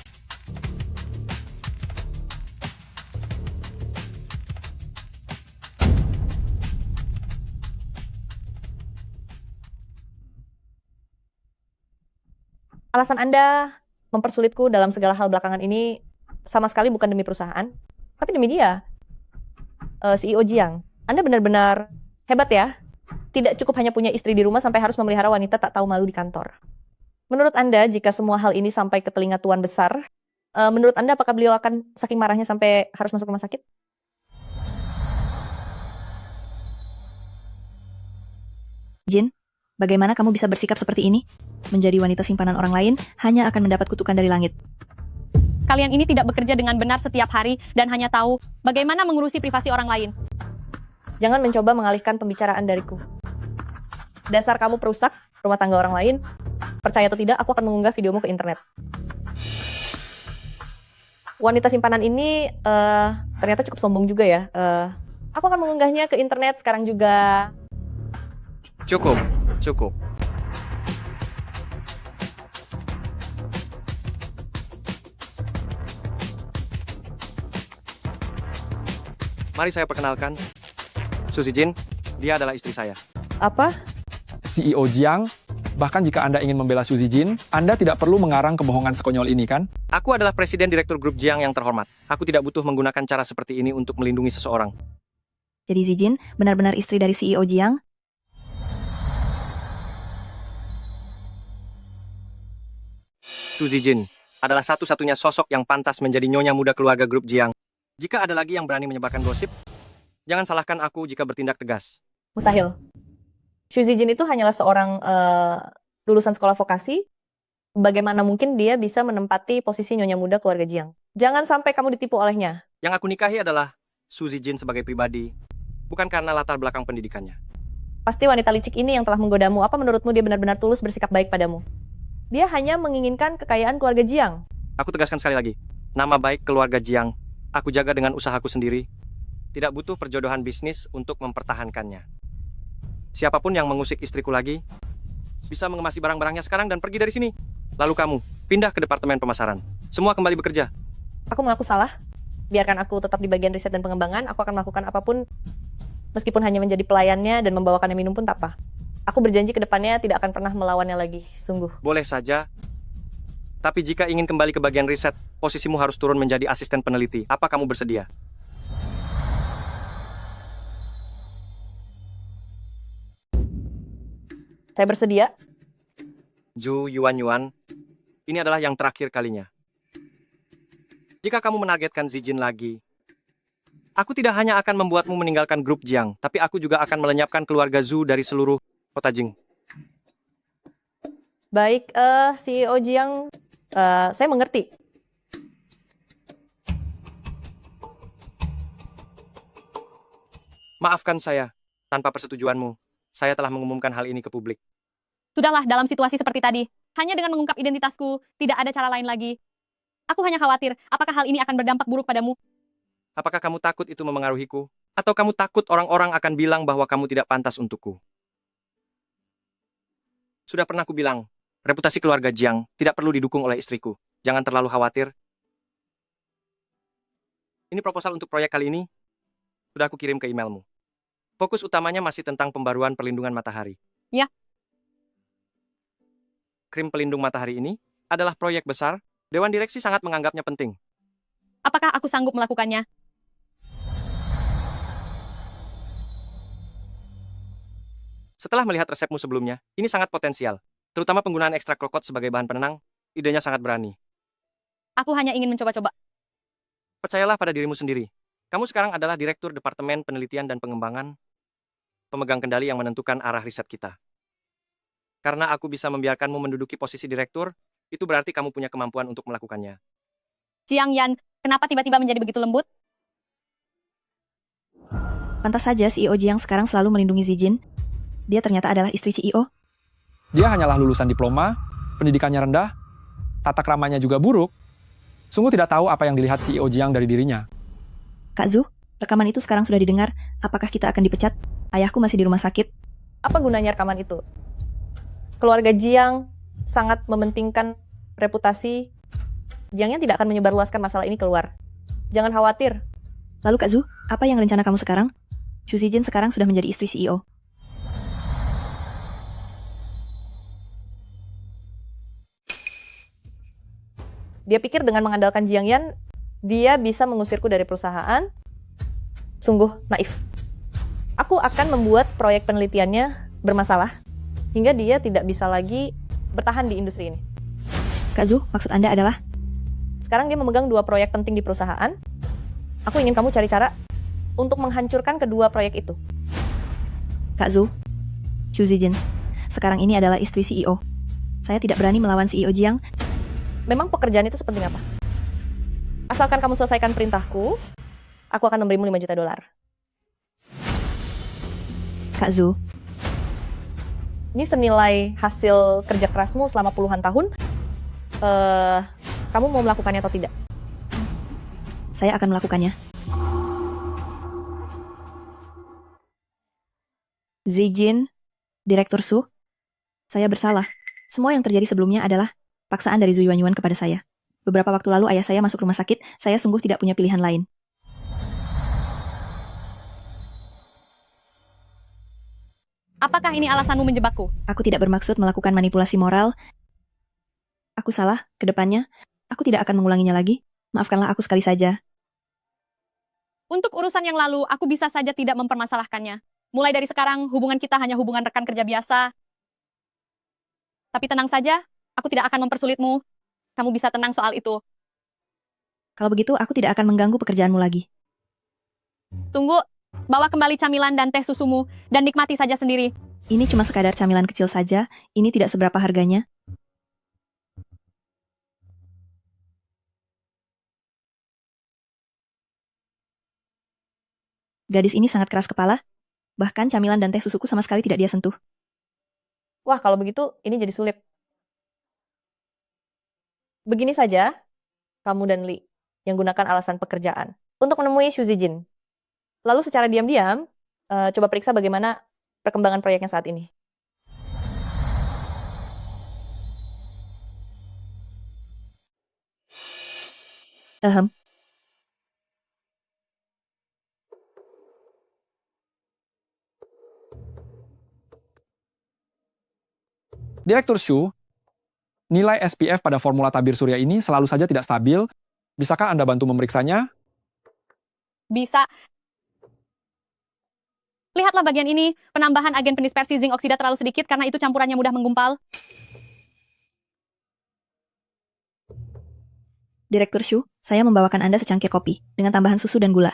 Speaker 6: Alasan Anda mempersulitku dalam segala hal belakangan ini sama sekali bukan demi perusahaan, Tapi demi dia, CEO Jiang, Anda benar-benar hebat ya. Tidak cukup hanya punya istri di rumah sampai harus memelihara wanita tak tahu malu di kantor. Menurut Anda, jika semua hal ini sampai ke telinga tuan besar, menurut Anda apakah beliau akan saking marahnya sampai harus masuk rumah sakit?
Speaker 7: Jin, bagaimana kamu bisa bersikap seperti ini? Menjadi wanita simpanan orang lain hanya akan mendapat kutukan dari langit.
Speaker 1: Kalian ini tidak bekerja dengan benar setiap hari dan hanya tahu bagaimana mengurusi privasi orang lain.
Speaker 6: Jangan mencoba mengalihkan pembicaraan dariku. Dasar kamu perusak rumah tangga orang lain. Percaya atau tidak, aku akan mengunggah videomu ke internet. Wanita simpanan ini ternyata cukup sombong juga ya. Aku akan mengunggahnya ke internet sekarang juga.
Speaker 3: Cukup, cukup. Mari saya perkenalkan. Suzy Jin, dia adalah istri saya.
Speaker 6: Apa?
Speaker 2: CEO Jiang, bahkan jika Anda ingin membela Suzy Jin, Anda tidak perlu mengarang kebohongan sekonyol ini kan?
Speaker 3: Aku adalah presiden direktur grup Jiang yang terhormat. Aku tidak butuh menggunakan cara seperti ini untuk melindungi seseorang.
Speaker 7: Jadi Zijin benar-benar istri dari CEO Jiang?
Speaker 3: Suzy Jin adalah satu-satunya sosok yang pantas menjadi nyonya muda keluarga grup Jiang. Jika ada lagi yang berani menyebarkan gosip, jangan salahkan aku jika bertindak tegas.
Speaker 6: Mustahil. Xu Zijin itu hanyalah seorang lulusan sekolah vokasi. Bagaimana mungkin dia bisa menempati posisi nyonya muda keluarga Jiang? Jangan sampai kamu ditipu olehnya.
Speaker 3: Yang aku nikahi adalah Suzy Jin sebagai pribadi, bukan karena latar belakang pendidikannya.
Speaker 6: Pasti wanita licik ini yang telah menggodamu. Apa menurutmu dia benar-benar tulus bersikap baik padamu? Dia hanya menginginkan kekayaan keluarga Jiang.
Speaker 3: Aku tegaskan sekali lagi, nama baik keluarga Jiang, aku jaga dengan usahaku sendiri. Tidak butuh perjodohan bisnis untuk mempertahankannya. Siapapun yang mengusik istriku lagi, bisa mengemasi barang-barangnya sekarang dan pergi dari sini. Lalu kamu, pindah ke departemen pemasaran. Semua kembali bekerja.
Speaker 6: Aku mengaku salah. Biarkan aku tetap di bagian riset dan pengembangan. Aku akan melakukan apapun, meskipun hanya menjadi pelayannya dan membawakannya minum pun tak apa. Aku berjanji ke depannya tidak akan pernah melawannya lagi, sungguh.
Speaker 3: Boleh saja. Tapi jika ingin kembali ke bagian riset, posisimu harus turun menjadi asisten peneliti. Apa kamu bersedia?
Speaker 6: Saya bersedia.
Speaker 3: Zhu Yuan, ini adalah yang terakhir kalinya. Jika kamu menargetkan Zijin lagi, aku tidak hanya akan membuatmu meninggalkan grup Jiang, tapi aku juga akan melenyapkan keluarga Zhu dari seluruh kota Jing.
Speaker 6: Baik, CEO Jiang, saya mengerti.
Speaker 3: Maafkan saya, tanpa persetujuanmu, saya telah mengumumkan hal ini ke publik.
Speaker 1: Sudahlah, dalam situasi seperti tadi, hanya dengan mengungkap identitasku, tidak ada cara lain lagi. Aku hanya khawatir, apakah hal ini akan berdampak buruk padamu?
Speaker 3: Apakah kamu takut itu memengaruhiku? Atau kamu takut orang-orang akan bilang bahwa kamu tidak pantas untukku? Sudah pernah aku bilang, reputasi keluarga Jiang tidak perlu didukung oleh istriku. Jangan terlalu khawatir. Ini proposal untuk proyek kali ini. Sudah aku kirim ke emailmu. Fokus utamanya masih tentang pembaruan perlindungan matahari.
Speaker 1: Ya.
Speaker 3: Krim pelindung matahari ini adalah proyek besar. Dewan Direksi sangat menganggapnya penting.
Speaker 1: Apakah aku sanggup melakukannya?
Speaker 3: Setelah melihat resepmu sebelumnya, ini sangat potensial. Terutama penggunaan ekstrak krokot sebagai bahan penenang, idenya sangat berani.
Speaker 1: Aku hanya ingin mencoba-coba.
Speaker 3: Percayalah pada dirimu sendiri. Kamu sekarang adalah Direktur Departemen Penelitian dan Pengembangan, pemegang kendali yang menentukan arah riset kita. Karena aku bisa membiarkanmu menduduki posisi direktur, itu berarti kamu punya kemampuan untuk melakukannya.
Speaker 1: Jiang Yan, kenapa tiba-tiba menjadi begitu lembut?
Speaker 7: Pantas saja CEO Jiang sekarang selalu melindungi Zijin. Dia ternyata adalah istri CEO.
Speaker 2: Dia hanyalah lulusan diploma, pendidikannya rendah, tata kramanya juga buruk. Sungguh tidak tahu apa yang dilihat CEO Jiang dari dirinya.
Speaker 7: Kak Zhu, rekaman itu sekarang sudah didengar. Apakah kita akan dipecat? Ayahku masih di rumah sakit.
Speaker 6: Apa gunanya rekaman itu? Keluarga Jiang sangat mementingkan reputasi. Jiangnya tidak akan menyebarluaskan masalah ini keluar. Jangan khawatir.
Speaker 7: Lalu Kak Zhu, apa yang rencana kamu sekarang? Xu Zijin sekarang sudah menjadi istri CEO.
Speaker 6: Dia pikir dengan mengandalkan Jiang Yan, dia bisa mengusirku dari perusahaan. Sungguh naif. Aku akan membuat proyek penelitiannya bermasalah hingga dia tidak bisa lagi bertahan di industri ini.
Speaker 7: Kak Zu, maksud Anda adalah?
Speaker 6: Sekarang dia memegang 2 proyek penting di perusahaan. Aku ingin kamu cari cara untuk menghancurkan kedua proyek itu.
Speaker 7: Kak Zu, Xu Zijin, sekarang ini adalah istri CEO. Saya tidak berani melawan CEO Jiang.
Speaker 6: Memang pekerjaan itu sepenting apa? Asalkan kamu selesaikan perintahku, aku akan memberimu 5 juta dolar.
Speaker 7: Kak Zu,
Speaker 6: Ini senilai hasil kerja kerasmu selama puluhan tahun. Kamu mau melakukannya atau tidak?
Speaker 7: saya akan melakukannya. Zijin, Direktur Su, saya bersalah. Semua yang terjadi sebelumnya adalah paksaan dari Zhu Yuanyuan kepada saya. Beberapa waktu lalu ayah saya masuk rumah sakit, saya sungguh tidak punya pilihan lain.
Speaker 1: Apakah ini alasanmu menjebakku?
Speaker 7: Aku tidak bermaksud melakukan manipulasi moral. Aku salah, ke depannya, aku tidak akan mengulanginya lagi. Maafkanlah aku sekali saja.
Speaker 1: Untuk urusan yang lalu, aku bisa saja tidak mempermasalahkannya. Mulai dari sekarang, hubungan kita hanya hubungan rekan kerja biasa. Tapi tenang saja, aku tidak akan mempersulitmu. Kamu bisa tenang soal itu.
Speaker 7: Kalau begitu, aku tidak akan mengganggu pekerjaanmu lagi.
Speaker 1: Tunggu, bawa kembali camilan dan teh susumu, dan nikmati saja sendiri.
Speaker 7: Ini cuma sekadar camilan kecil saja, ini tidak seberapa harganya. Gadis ini sangat keras kepala, bahkan camilan dan teh susuku sama sekali tidak dia sentuh.
Speaker 6: Wah, kalau begitu ini jadi sulit. Begini saja, kamu dan Li yang gunakan alasan pekerjaan untuk menemui Xu Zijin. Lalu secara diam-diam, coba periksa bagaimana perkembangan proyeknya saat ini.
Speaker 7: Ehem,
Speaker 2: Direktur Xu, nilai SPF pada formula tabir surya ini selalu saja tidak stabil. Bisakah Anda bantu memeriksanya?
Speaker 1: Bisa. Lihatlah bagian ini, penambahan agen pendispersi zinc oksida terlalu sedikit karena itu campurannya mudah menggumpal.
Speaker 7: Direktur Xu, saya membawakan Anda secangkir kopi dengan tambahan susu dan gula.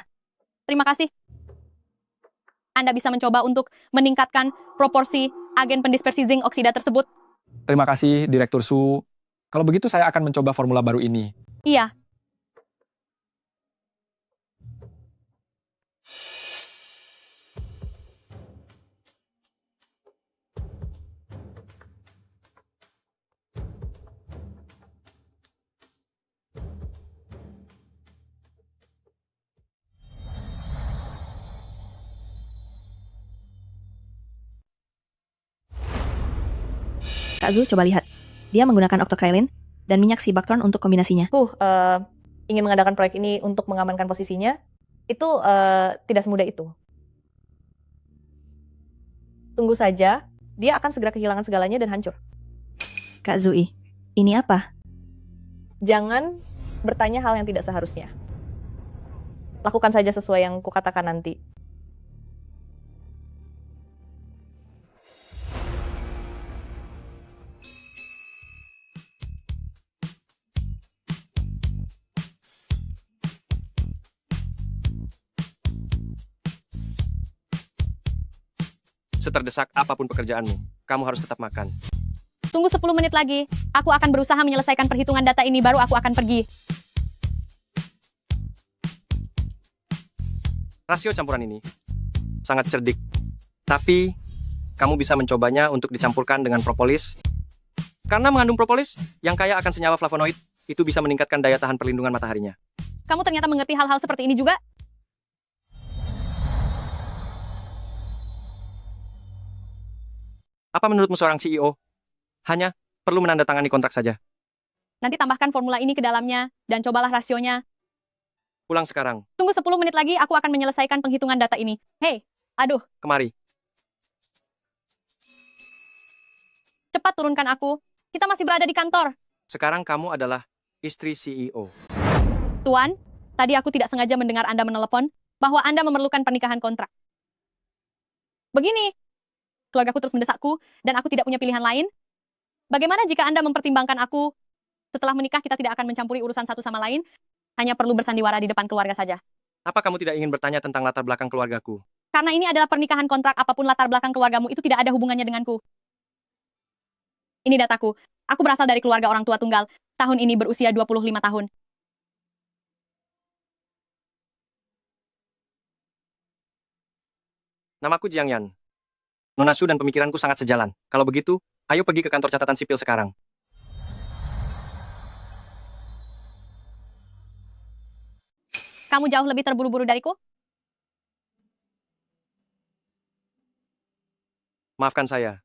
Speaker 1: Terima kasih. Anda bisa mencoba untuk meningkatkan proporsi agen pendispersi zinc oksida tersebut.
Speaker 2: Terima kasih, Direktur Xu. Kalau begitu saya akan mencoba formula baru ini.
Speaker 1: Iya.
Speaker 7: Kak Zu, coba lihat. Dia menggunakan octocrylene dan minyak sea buckthorn untuk kombinasinya.
Speaker 6: Ingin mengadakan proyek ini untuk mengamankan posisinya, itu tidak semudah itu. Tunggu saja, dia akan segera kehilangan segalanya dan hancur.
Speaker 7: Kak Zui, ini apa?
Speaker 6: Jangan bertanya hal yang tidak seharusnya. Lakukan saja sesuai yang kukatakan nanti.
Speaker 3: Seterdesak apapun pekerjaanmu, kamu harus tetap makan.
Speaker 1: Tunggu 10 menit lagi. Aku akan berusaha menyelesaikan perhitungan data ini, baru aku akan pergi.
Speaker 3: Rasio campuran ini sangat cerdik. Tapi, kamu bisa mencobanya untuk dicampurkan dengan propolis. Karena mengandung propolis yang kaya akan senyawa flavonoid, itu bisa meningkatkan daya tahan perlindungan mataharinya.
Speaker 1: Kamu ternyata mengerti hal-hal seperti ini juga?
Speaker 3: Apa menurutmu seorang CEO? Hanya perlu menandatangani kontrak saja.
Speaker 1: Nanti tambahkan formula ini ke dalamnya, dan cobalah rasionya.
Speaker 3: Pulang sekarang.
Speaker 1: Tunggu 10 menit lagi, aku akan menyelesaikan penghitungan data ini. Hei, aduh,
Speaker 3: Kemari.
Speaker 1: cepat turunkan aku. Kita masih berada di kantor.
Speaker 3: Sekarang kamu adalah istri CEO.
Speaker 1: Tuan, Tadi aku tidak sengaja mendengar Anda menelepon bahwa Anda memerlukan pernikahan kontrak. Begini, keluargaku terus mendesakku dan aku tidak punya pilihan lain. Bagaimana jika Anda mempertimbangkan aku? Setelah menikah kita tidak akan mencampuri urusan satu sama lain, hanya perlu bersandiwara di depan keluarga saja.
Speaker 3: Apa kamu tidak ingin bertanya tentang latar belakang keluargaku?
Speaker 1: Karena ini adalah pernikahan kontrak, apapun latar belakang keluargamu itu tidak ada hubungannya denganku. Ini dataku. Aku berasal dari keluarga orang tua tunggal. Tahun ini berusia 25 tahun.
Speaker 3: Namaku Jiang Yan. Nona Su dan pemikiranku sangat sejalan. Kalau begitu, ayo pergi ke kantor catatan sipil sekarang.
Speaker 1: Kamu jauh lebih terburu-buru dariku?
Speaker 3: Maafkan saya.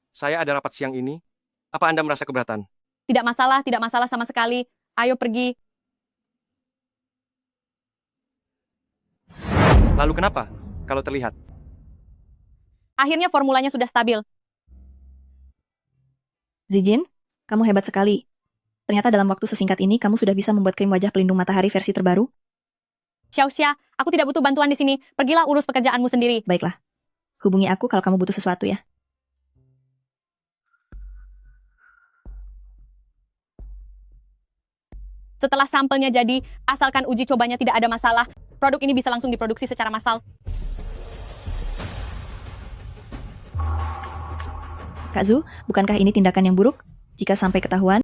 Speaker 3: Saya ada rapat siang ini. Apa Anda merasa keberatan?
Speaker 1: Tidak masalah sama sekali. Ayo pergi.
Speaker 3: Lalu kenapa? Kalau terlihat.
Speaker 1: Akhirnya formulanya sudah stabil.
Speaker 7: Zijin, kamu hebat sekali. Ternyata dalam waktu sesingkat ini kamu sudah bisa membuat krim wajah pelindung matahari versi terbaru.
Speaker 1: Xiaoxia, aku tidak butuh bantuan di sini. Pergilah urus pekerjaanmu sendiri.
Speaker 7: Baiklah. Hubungi aku kalau kamu butuh sesuatu ya.
Speaker 1: Setelah sampelnya jadi, asalkan uji cobanya tidak ada masalah, produk ini bisa langsung diproduksi secara massal.
Speaker 7: Kak Zu, bukankah ini tindakan yang buruk? Jika sampai ketahuan,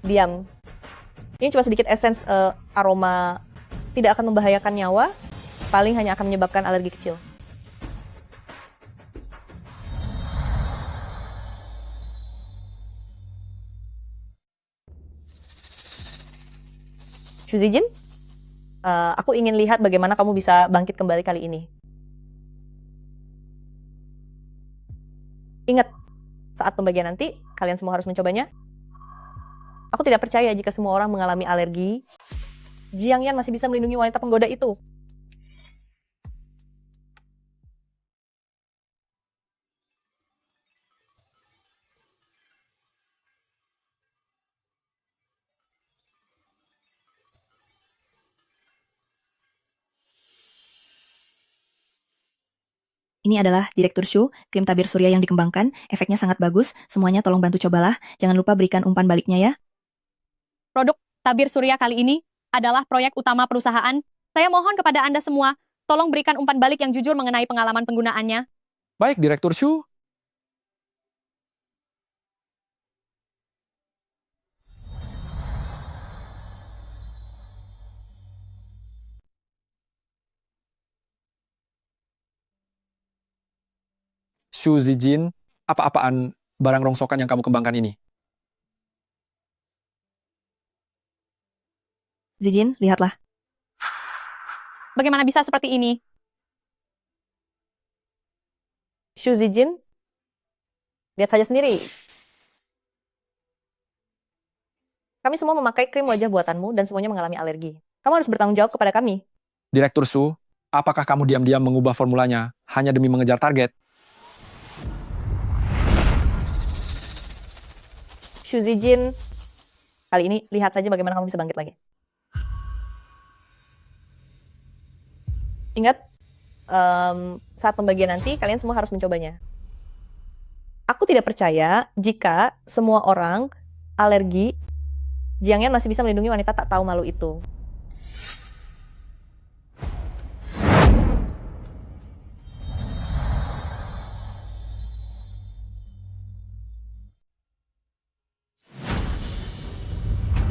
Speaker 6: Diam. Ini cuma sedikit esens aroma, tidak akan membahayakan nyawa, paling hanya akan menyebabkan alergi kecil. Xu Zijin, aku ingin lihat bagaimana kamu bisa bangkit kembali kali ini. Ingat, saat pembagian nanti, kalian semua harus mencobanya. Aku tidak percaya jika semua orang mengalami alergi. Jiang Yan masih bisa melindungi wanita penggoda itu.
Speaker 7: ini adalah Direktur Shu, krim tabir surya yang dikembangkan, efeknya sangat bagus, semuanya tolong bantu cobalah, jangan lupa berikan umpan baliknya ya.
Speaker 1: Produk tabir surya kali ini adalah proyek utama perusahaan. Saya mohon kepada Anda semua, tolong berikan umpan balik yang jujur mengenai pengalaman penggunaannya.
Speaker 2: Baik, Direktur Shu. Shu Zijin, apa-apaan barang rongsokan yang kamu kembangkan ini?
Speaker 7: Zijin, lihatlah.
Speaker 1: Bagaimana bisa seperti ini?
Speaker 6: Xu Zijin, lihat saja sendiri. Kami semua memakai krim wajah buatanmu dan semuanya mengalami alergi. Kamu harus bertanggung jawab kepada kami.
Speaker 2: Direktur Shu, apakah kamu diam-diam mengubah formulanya hanya demi mengejar target?
Speaker 6: Xu Zijin, kali ini lihat saja bagaimana kamu bisa bangkit lagi. Ingat, saat pembagian nanti kalian semua harus mencobanya. Aku tidak percaya jika semua orang alergi, Jiang Yan masih bisa melindungi wanita tak tahu malu itu.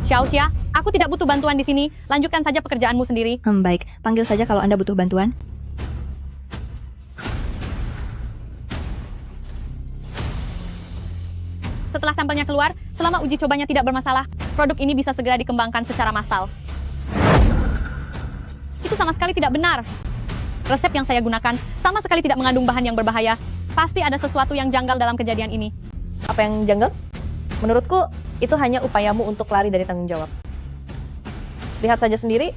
Speaker 1: Xiaoxia, aku tidak butuh bantuan di sini. Lanjutkan saja pekerjaanmu sendiri.
Speaker 7: Baik, panggil saja kalau Anda butuh bantuan.
Speaker 1: Setelah sampelnya keluar, selama uji cobanya tidak bermasalah, produk ini bisa segera dikembangkan secara massal. Itu sama sekali tidak benar. Resep yang saya gunakan sama sekali tidak mengandung bahan yang berbahaya. Pasti ada sesuatu yang janggal dalam kejadian ini.
Speaker 6: Apa yang janggal? Menurutku, itu hanya upayamu untuk lari dari tanggung jawab. Lihat saja sendiri.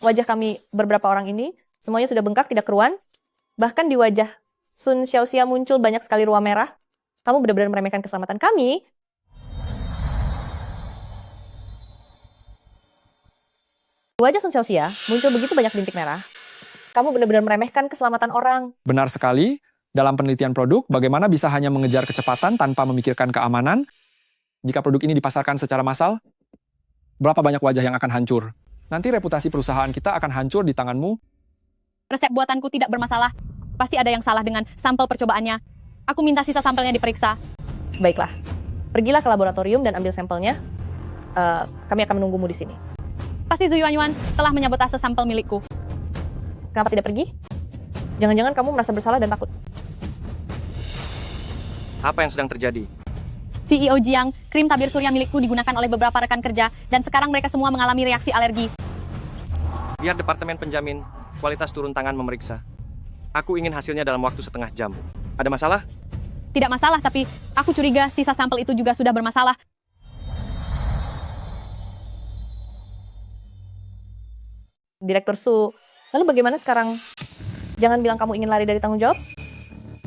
Speaker 6: Wajah kami beberapa orang ini, semuanya sudah bengkak, tidak keruan. Bahkan di wajah Sun Xiaoxia muncul banyak sekali ruam merah. Kamu benar-benar meremehkan keselamatan kami. Wajah Sun Xiaoxia muncul begitu banyak bintik merah. Kamu benar-benar meremehkan keselamatan orang.
Speaker 2: Benar sekali, dalam penelitian produk, bagaimana bisa hanya mengejar kecepatan tanpa memikirkan keamanan? Jika produk ini dipasarkan secara massal, berapa banyak wajah yang akan hancur? Nanti reputasi perusahaan kita akan hancur di tanganmu.
Speaker 1: Resep buatanku tidak bermasalah. Pasti ada yang salah dengan sampel percobaannya. Aku minta sisa sampelnya diperiksa.
Speaker 6: Baiklah, pergilah ke laboratorium dan ambil sampelnya. Kami akan menunggumu di sini.
Speaker 1: Pasti Zhu Yuanyuan telah menyabotase sampel milikku.
Speaker 6: Kenapa tidak pergi? Jangan-jangan kamu merasa bersalah dan takut.
Speaker 3: Apa yang sedang terjadi?
Speaker 1: CEO Jiang, krim tabir surya milikku digunakan oleh beberapa rekan kerja, dan sekarang mereka semua mengalami reaksi alergi.
Speaker 3: Biar Departemen Penjamin Kualitas turun tangan memeriksa. Aku ingin hasilnya dalam waktu setengah jam. Ada masalah?
Speaker 1: Tidak masalah, tapi aku curiga sisa sampel itu juga sudah bermasalah.
Speaker 6: Direktur Su, lalu bagaimana sekarang? Jangan bilang kamu ingin lari dari tanggung jawab.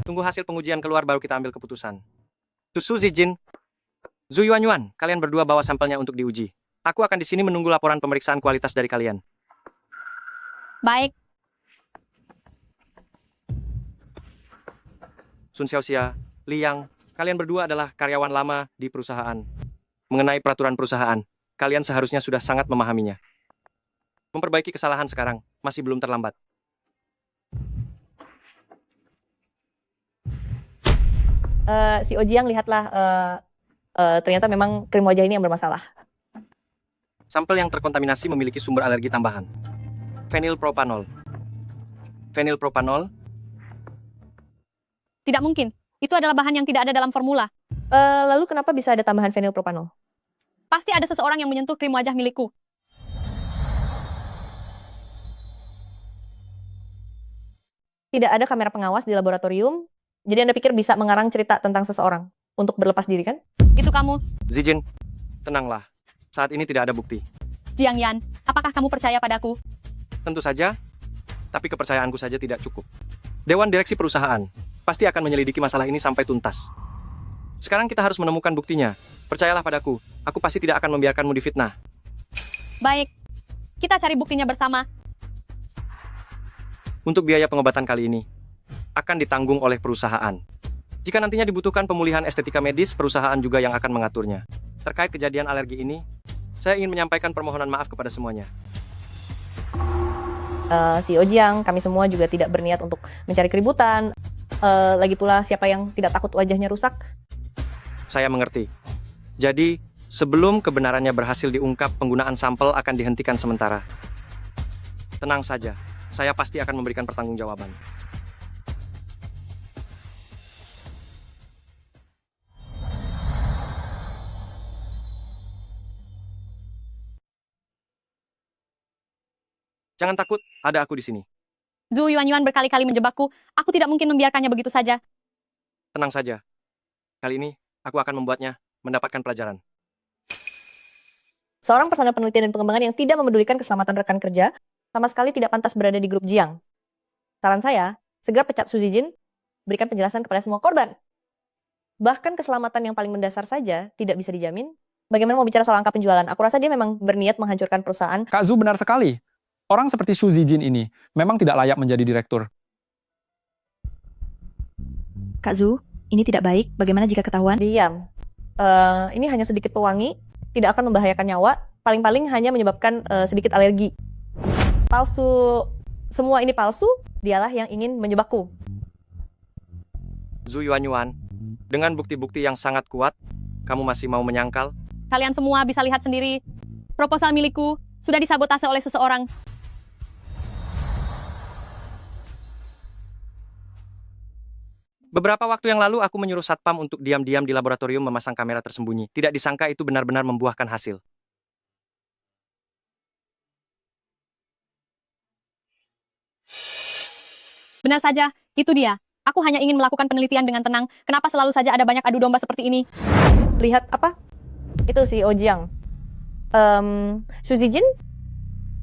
Speaker 3: Tunggu hasil pengujian keluar baru kita ambil keputusan. Su Zijin, Zhu Yuanyuan, kalian berdua bawa sampelnya untuk diuji. Aku akan di sini menunggu laporan pemeriksaan kualitas dari kalian.
Speaker 1: Baik,
Speaker 3: Sun Xiaoxia, Liang, kalian berdua adalah karyawan lama di perusahaan. Mengenai peraturan perusahaan, kalian seharusnya sudah sangat memahaminya. Memperbaiki kesalahan sekarang masih belum terlambat.
Speaker 6: Si Ojiang, lihatlah, ternyata memang krim wajah ini yang bermasalah.
Speaker 3: Sampel yang terkontaminasi memiliki sumber alergi tambahan. Fenilpropanol. Fenilpropanol?
Speaker 1: tidak mungkin. Itu adalah bahan yang tidak ada dalam formula.
Speaker 6: Lalu kenapa bisa ada tambahan fenilpropanol?
Speaker 1: Pasti ada seseorang yang menyentuh krim wajah milikku.
Speaker 6: Tidak ada kamera pengawas di laboratorium, jadi Anda pikir bisa mengarang cerita tentang seseorang untuk berlepas diri, kan?
Speaker 1: Itu kamu,
Speaker 3: Zijin, tenanglah. Saat ini tidak ada bukti.
Speaker 1: Jiang Yan. Apakah kamu percaya padaku?
Speaker 3: Tentu saja, tapi kepercayaanku saja tidak cukup. Dewan Direksi Perusahaan pasti akan menyelidiki masalah ini sampai tuntas. Sekarang kita harus menemukan buktinya. Percayalah padaku, aku pasti tidak akan membiarkanmu difitnah.
Speaker 1: Baik, kita cari buktinya bersama.
Speaker 3: Untuk biaya pengobatan kali ini, akan ditanggung oleh perusahaan. Jika nantinya dibutuhkan pemulihan estetika medis, perusahaan juga yang akan mengaturnya. Terkait kejadian alergi ini, saya ingin menyampaikan permohonan maaf kepada semuanya.
Speaker 6: Si Ojiang, kami semua juga tidak berniat untuk mencari keributan. Lagi pula, siapa yang tidak takut wajahnya rusak?
Speaker 3: Saya mengerti. Jadi, sebelum kebenarannya berhasil diungkap, penggunaan sampel akan dihentikan sementara. Tenang saja, saya pasti akan memberikan pertanggungjawaban. Jangan takut, ada aku di sini.
Speaker 1: Zhu Yuanyuan berkali-kali menjebakku. Aku tidak mungkin membiarkannya begitu saja.
Speaker 3: Tenang saja. Kali ini, aku akan membuatnya mendapatkan pelajaran.
Speaker 6: Seorang personel penelitian dan pengembangan yang tidak memedulikan keselamatan rekan kerja sama sekali tidak pantas berada di grup Jiang. Saran saya, segera pecat Su Zijin, berikan penjelasan kepada semua korban. Bahkan keselamatan yang paling mendasar saja tidak bisa dijamin. Bagaimana mau bicara soal angka penjualan? Aku rasa dia memang berniat menghancurkan perusahaan.
Speaker 2: Kak Zhu benar sekali. Orang seperti Su Zijin ini memang tidak layak menjadi direktur.
Speaker 7: Kak Zhu, ini tidak baik. Bagaimana jika ketahuan?
Speaker 6: Diam. Ini hanya sedikit pewangi, tidak akan membahayakan nyawa, paling-paling hanya menyebabkan sedikit alergi. Palsu, semua ini palsu, dialah yang ingin menjebakku.
Speaker 3: Zhu Yuanyuan, dengan bukti-bukti yang sangat kuat, kamu masih mau menyangkal?
Speaker 1: Kalian semua bisa lihat sendiri. Proposal milikku sudah disabotase oleh seseorang.
Speaker 3: Beberapa waktu yang lalu aku menyuruh Satpam untuk diam-diam di laboratorium memasang kamera tersembunyi. Tidak disangka itu benar-benar membuahkan hasil.
Speaker 1: Benar saja, itu dia. Aku hanya ingin melakukan penelitian dengan tenang. Kenapa selalu saja ada banyak adu domba seperti ini?
Speaker 6: Lihat apa? Itu si Ojiang. Su Zijin,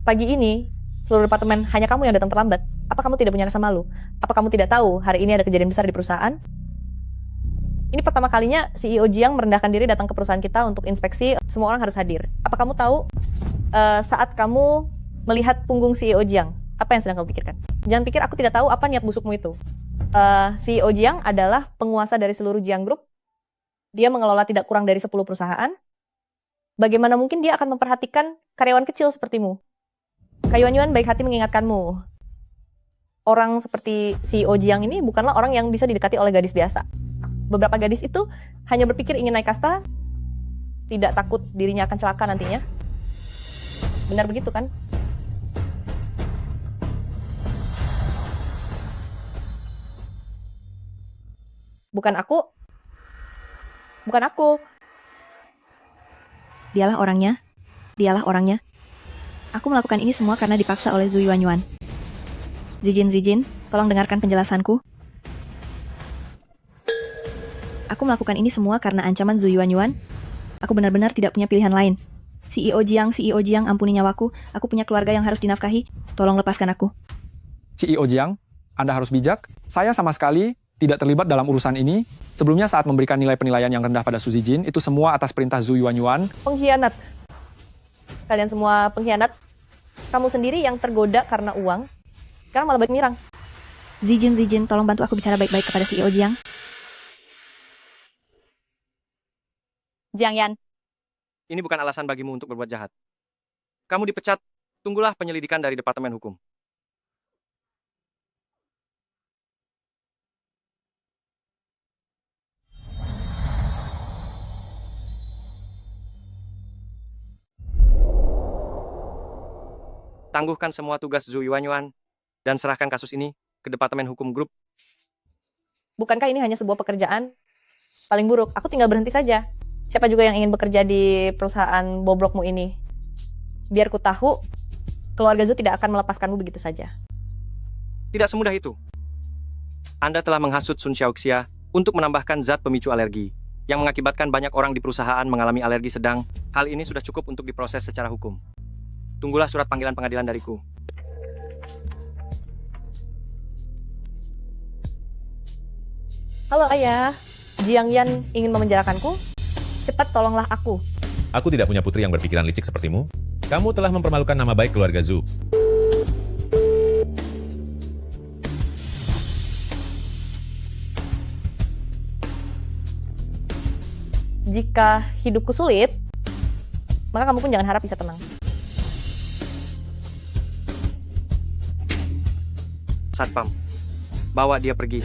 Speaker 6: pagi ini seluruh departemen hanya kamu yang datang terlambat. Apa kamu tidak punya rasa malu? Apa kamu tidak tahu hari ini ada kejadian besar di perusahaan? Ini pertama kalinya CEO Jiang merendahkan diri datang ke perusahaan kita untuk inspeksi. Semua orang harus hadir. Apa kamu tahu saat kamu Melihat punggung CEO Jiang, apa yang sedang kamu pikirkan? Jangan pikir aku tidak tahu apa niat busukmu itu. CEO Jiang adalah penguasa dari seluruh Jiang Group. Dia mengelola tidak kurang dari 10 perusahaan. Bagaimana mungkin dia akan memperhatikan karyawan kecil sepertimu? Kayuan Yuan baik hati mengingatkanmu. Orang seperti CEO Jiang ini bukanlah orang yang bisa didekati oleh gadis biasa. Beberapa gadis itu hanya berpikir ingin naik kasta, tidak takut dirinya akan celaka nantinya. Benar begitu kan? Bukan aku. Bukan aku.
Speaker 7: Dialah orangnya. Dialah orangnya. Aku melakukan ini semua karena dipaksa oleh Zhu Yuanyuan. Zijin, tolong dengarkan penjelasanku. Aku melakukan ini semua karena ancaman Zhu Yuanyuan. Aku benar-benar tidak punya pilihan lain. CEO Jiang, ampuni nyawaku. Aku punya keluarga yang harus dinafkahi. Tolong lepaskan aku.
Speaker 2: CEO Jiang, Anda harus bijak. Saya sama sekali tidak terlibat dalam urusan ini. Sebelumnya saat memberikan nilai penilaian yang rendah pada Su Zijin, itu semua atas perintah Zhu Yuanyuan.
Speaker 6: Pengkhianat. Kalian semua pengkhianat. Kamu sendiri yang tergoda karena uang. Sekarang malah baik mirang.
Speaker 7: Zijin, tolong bantu aku bicara baik-baik kepada CEO Jiang.
Speaker 1: Jiang Yan,
Speaker 3: Ini bukan alasan bagimu untuk berbuat jahat. Kamu dipecat, tunggulah penyelidikan dari Departemen Hukum. Tangguhkan semua tugas Zhu Yuanyuan dan serahkan kasus ini ke Departemen Hukum Grup.
Speaker 6: Bukankah ini hanya sebuah pekerjaan? Paling buruk, aku tinggal berhenti saja. Siapa juga yang ingin bekerja di perusahaan bobrokmu ini? Biar ku tahu, keluarga Zhu tidak akan melepaskanmu begitu saja.
Speaker 3: Tidak semudah itu. Anda telah menghasut Sun Xiaoxia untuk menambahkan zat pemicu alergi, yang mengakibatkan banyak orang di perusahaan mengalami alergi sedang. Hal ini sudah cukup untuk diproses secara hukum. Tunggulah surat panggilan pengadilan dariku.
Speaker 6: Halo ayah, Jiang Yan ingin memenjarakanku? Cepat tolonglah aku.
Speaker 10: Aku tidak punya putri yang berpikiran licik sepertimu. Kamu telah mempermalukan nama baik keluarga Zhu.
Speaker 6: Jika hidupku sulit, maka kamu pun jangan harap bisa tenang.
Speaker 3: Satpam, bawa dia pergi.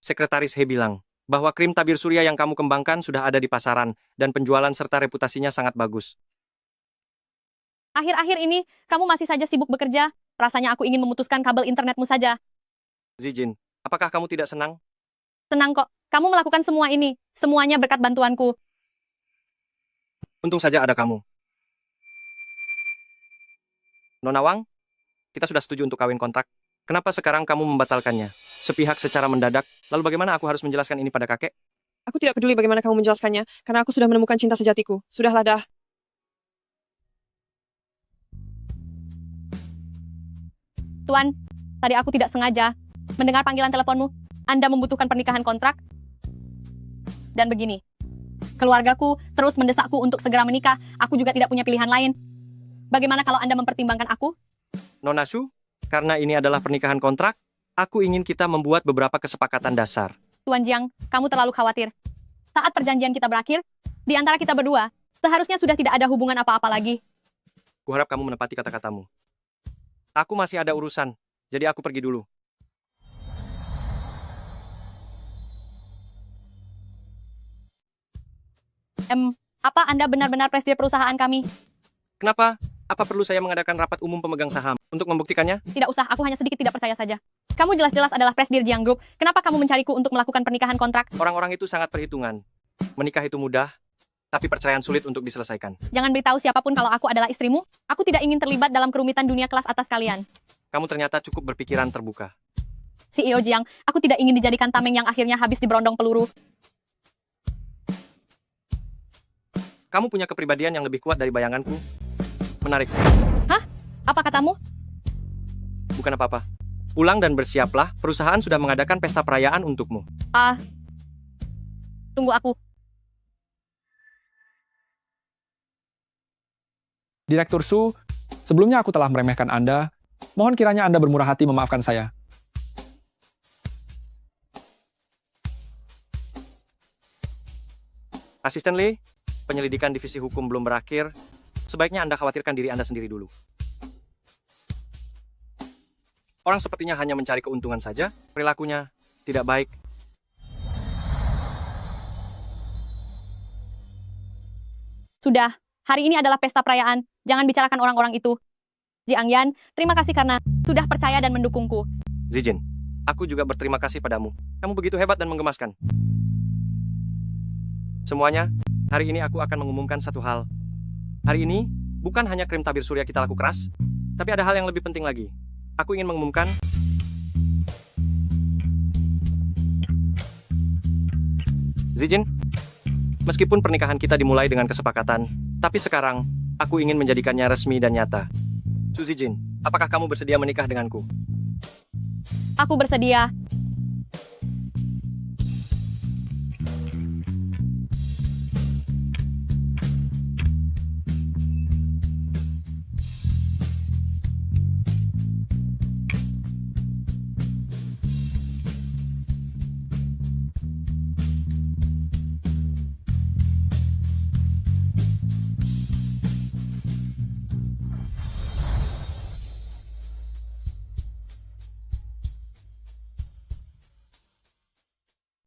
Speaker 3: Sekretaris He bilang bahwa krim tabir surya yang kamu kembangkan sudah ada di pasaran dan penjualan serta reputasinya sangat bagus.
Speaker 1: akhir-akhir ini kamu masih saja sibuk bekerja. Rasanya aku ingin memutuskan kabel internetmu saja.
Speaker 3: Zijin, apakah kamu tidak senang?
Speaker 1: Senang kok, kamu melakukan semua ini. Semuanya berkat bantuanku.
Speaker 3: Untung saja ada kamu. Nona Wang, kita sudah setuju untuk kawin kontrak. Kenapa sekarang kamu membatalkannya? Sepihak secara mendadak, lalu bagaimana aku harus menjelaskan ini pada kakek?
Speaker 4: Aku tidak peduli bagaimana kamu menjelaskannya, karena aku sudah menemukan cinta sejatiku. Sudahlah dah.
Speaker 1: Tuan, tadi aku tidak sengaja mendengar panggilan teleponmu. Anda membutuhkan pernikahan kontrak. Dan begini, keluargaku terus mendesakku untuk segera menikah. Aku juga tidak punya pilihan lain. Bagaimana kalau Anda mempertimbangkan aku?
Speaker 3: Nona Shu, karena ini adalah pernikahan kontrak, aku ingin kita membuat beberapa kesepakatan dasar.
Speaker 1: Tuan Jiang, kamu terlalu khawatir. Saat perjanjian kita berakhir, di antara kita berdua, seharusnya sudah tidak ada hubungan apa-apa lagi.
Speaker 3: Kuharap kamu menepati kata-katamu. Aku masih ada urusan, jadi aku pergi dulu.
Speaker 1: Apa Anda benar-benar presiden perusahaan kami?
Speaker 3: Kenapa? Apa perlu saya mengadakan rapat umum pemegang saham untuk membuktikannya?
Speaker 1: Tidak usah, aku hanya sedikit tidak percaya saja. Kamu jelas-jelas adalah presiden Jiang Group. Kenapa kamu mencariku untuk melakukan pernikahan kontrak?
Speaker 3: Orang-orang itu sangat perhitungan. Menikah itu mudah, tapi perceraian sulit untuk diselesaikan.
Speaker 1: Jangan beritahu siapapun kalau aku adalah istrimu. Aku tidak ingin terlibat dalam kerumitan dunia kelas atas kalian.
Speaker 3: Kamu ternyata cukup berpikiran terbuka.
Speaker 1: CEO Jiang, aku tidak ingin dijadikan tameng yang akhirnya habis di berondong peluru.
Speaker 3: Kamu punya kepribadian yang lebih kuat dari bayanganku. Menarik.
Speaker 1: Apa katamu?
Speaker 3: Bukan apa-apa. Pulang dan bersiaplah, perusahaan sudah mengadakan pesta perayaan untukmu.
Speaker 1: Tunggu aku.
Speaker 2: Direktur Su, sebelumnya aku telah meremehkan Anda. Mohon kiranya Anda bermurah hati memaafkan saya.
Speaker 3: Asisten Lee, penyelidikan divisi hukum belum berakhir. Sebaiknya Anda khawatirkan diri Anda sendiri dulu. Orang sepertinya hanya mencari keuntungan saja, perilakunya tidak baik.
Speaker 1: Sudah, hari ini adalah pesta perayaan. Jangan bicarakan orang-orang itu. Jiang Yan, terima kasih karena sudah percaya dan mendukungku.
Speaker 3: Zijin, aku juga berterima kasih padamu. Kamu begitu hebat dan menggemaskan. Semuanya, hari ini aku akan mengumumkan satu hal. Hari ini, bukan hanya krim tabir surya kita laku keras, tapi ada hal yang lebih penting lagi. Aku ingin mengumumkan Zijin, meskipun pernikahan kita dimulai dengan kesepakatan, tapi sekarang, aku ingin menjadikannya resmi dan nyata. Su Zijin, apakah kamu bersedia menikah denganku?
Speaker 1: Aku bersedia.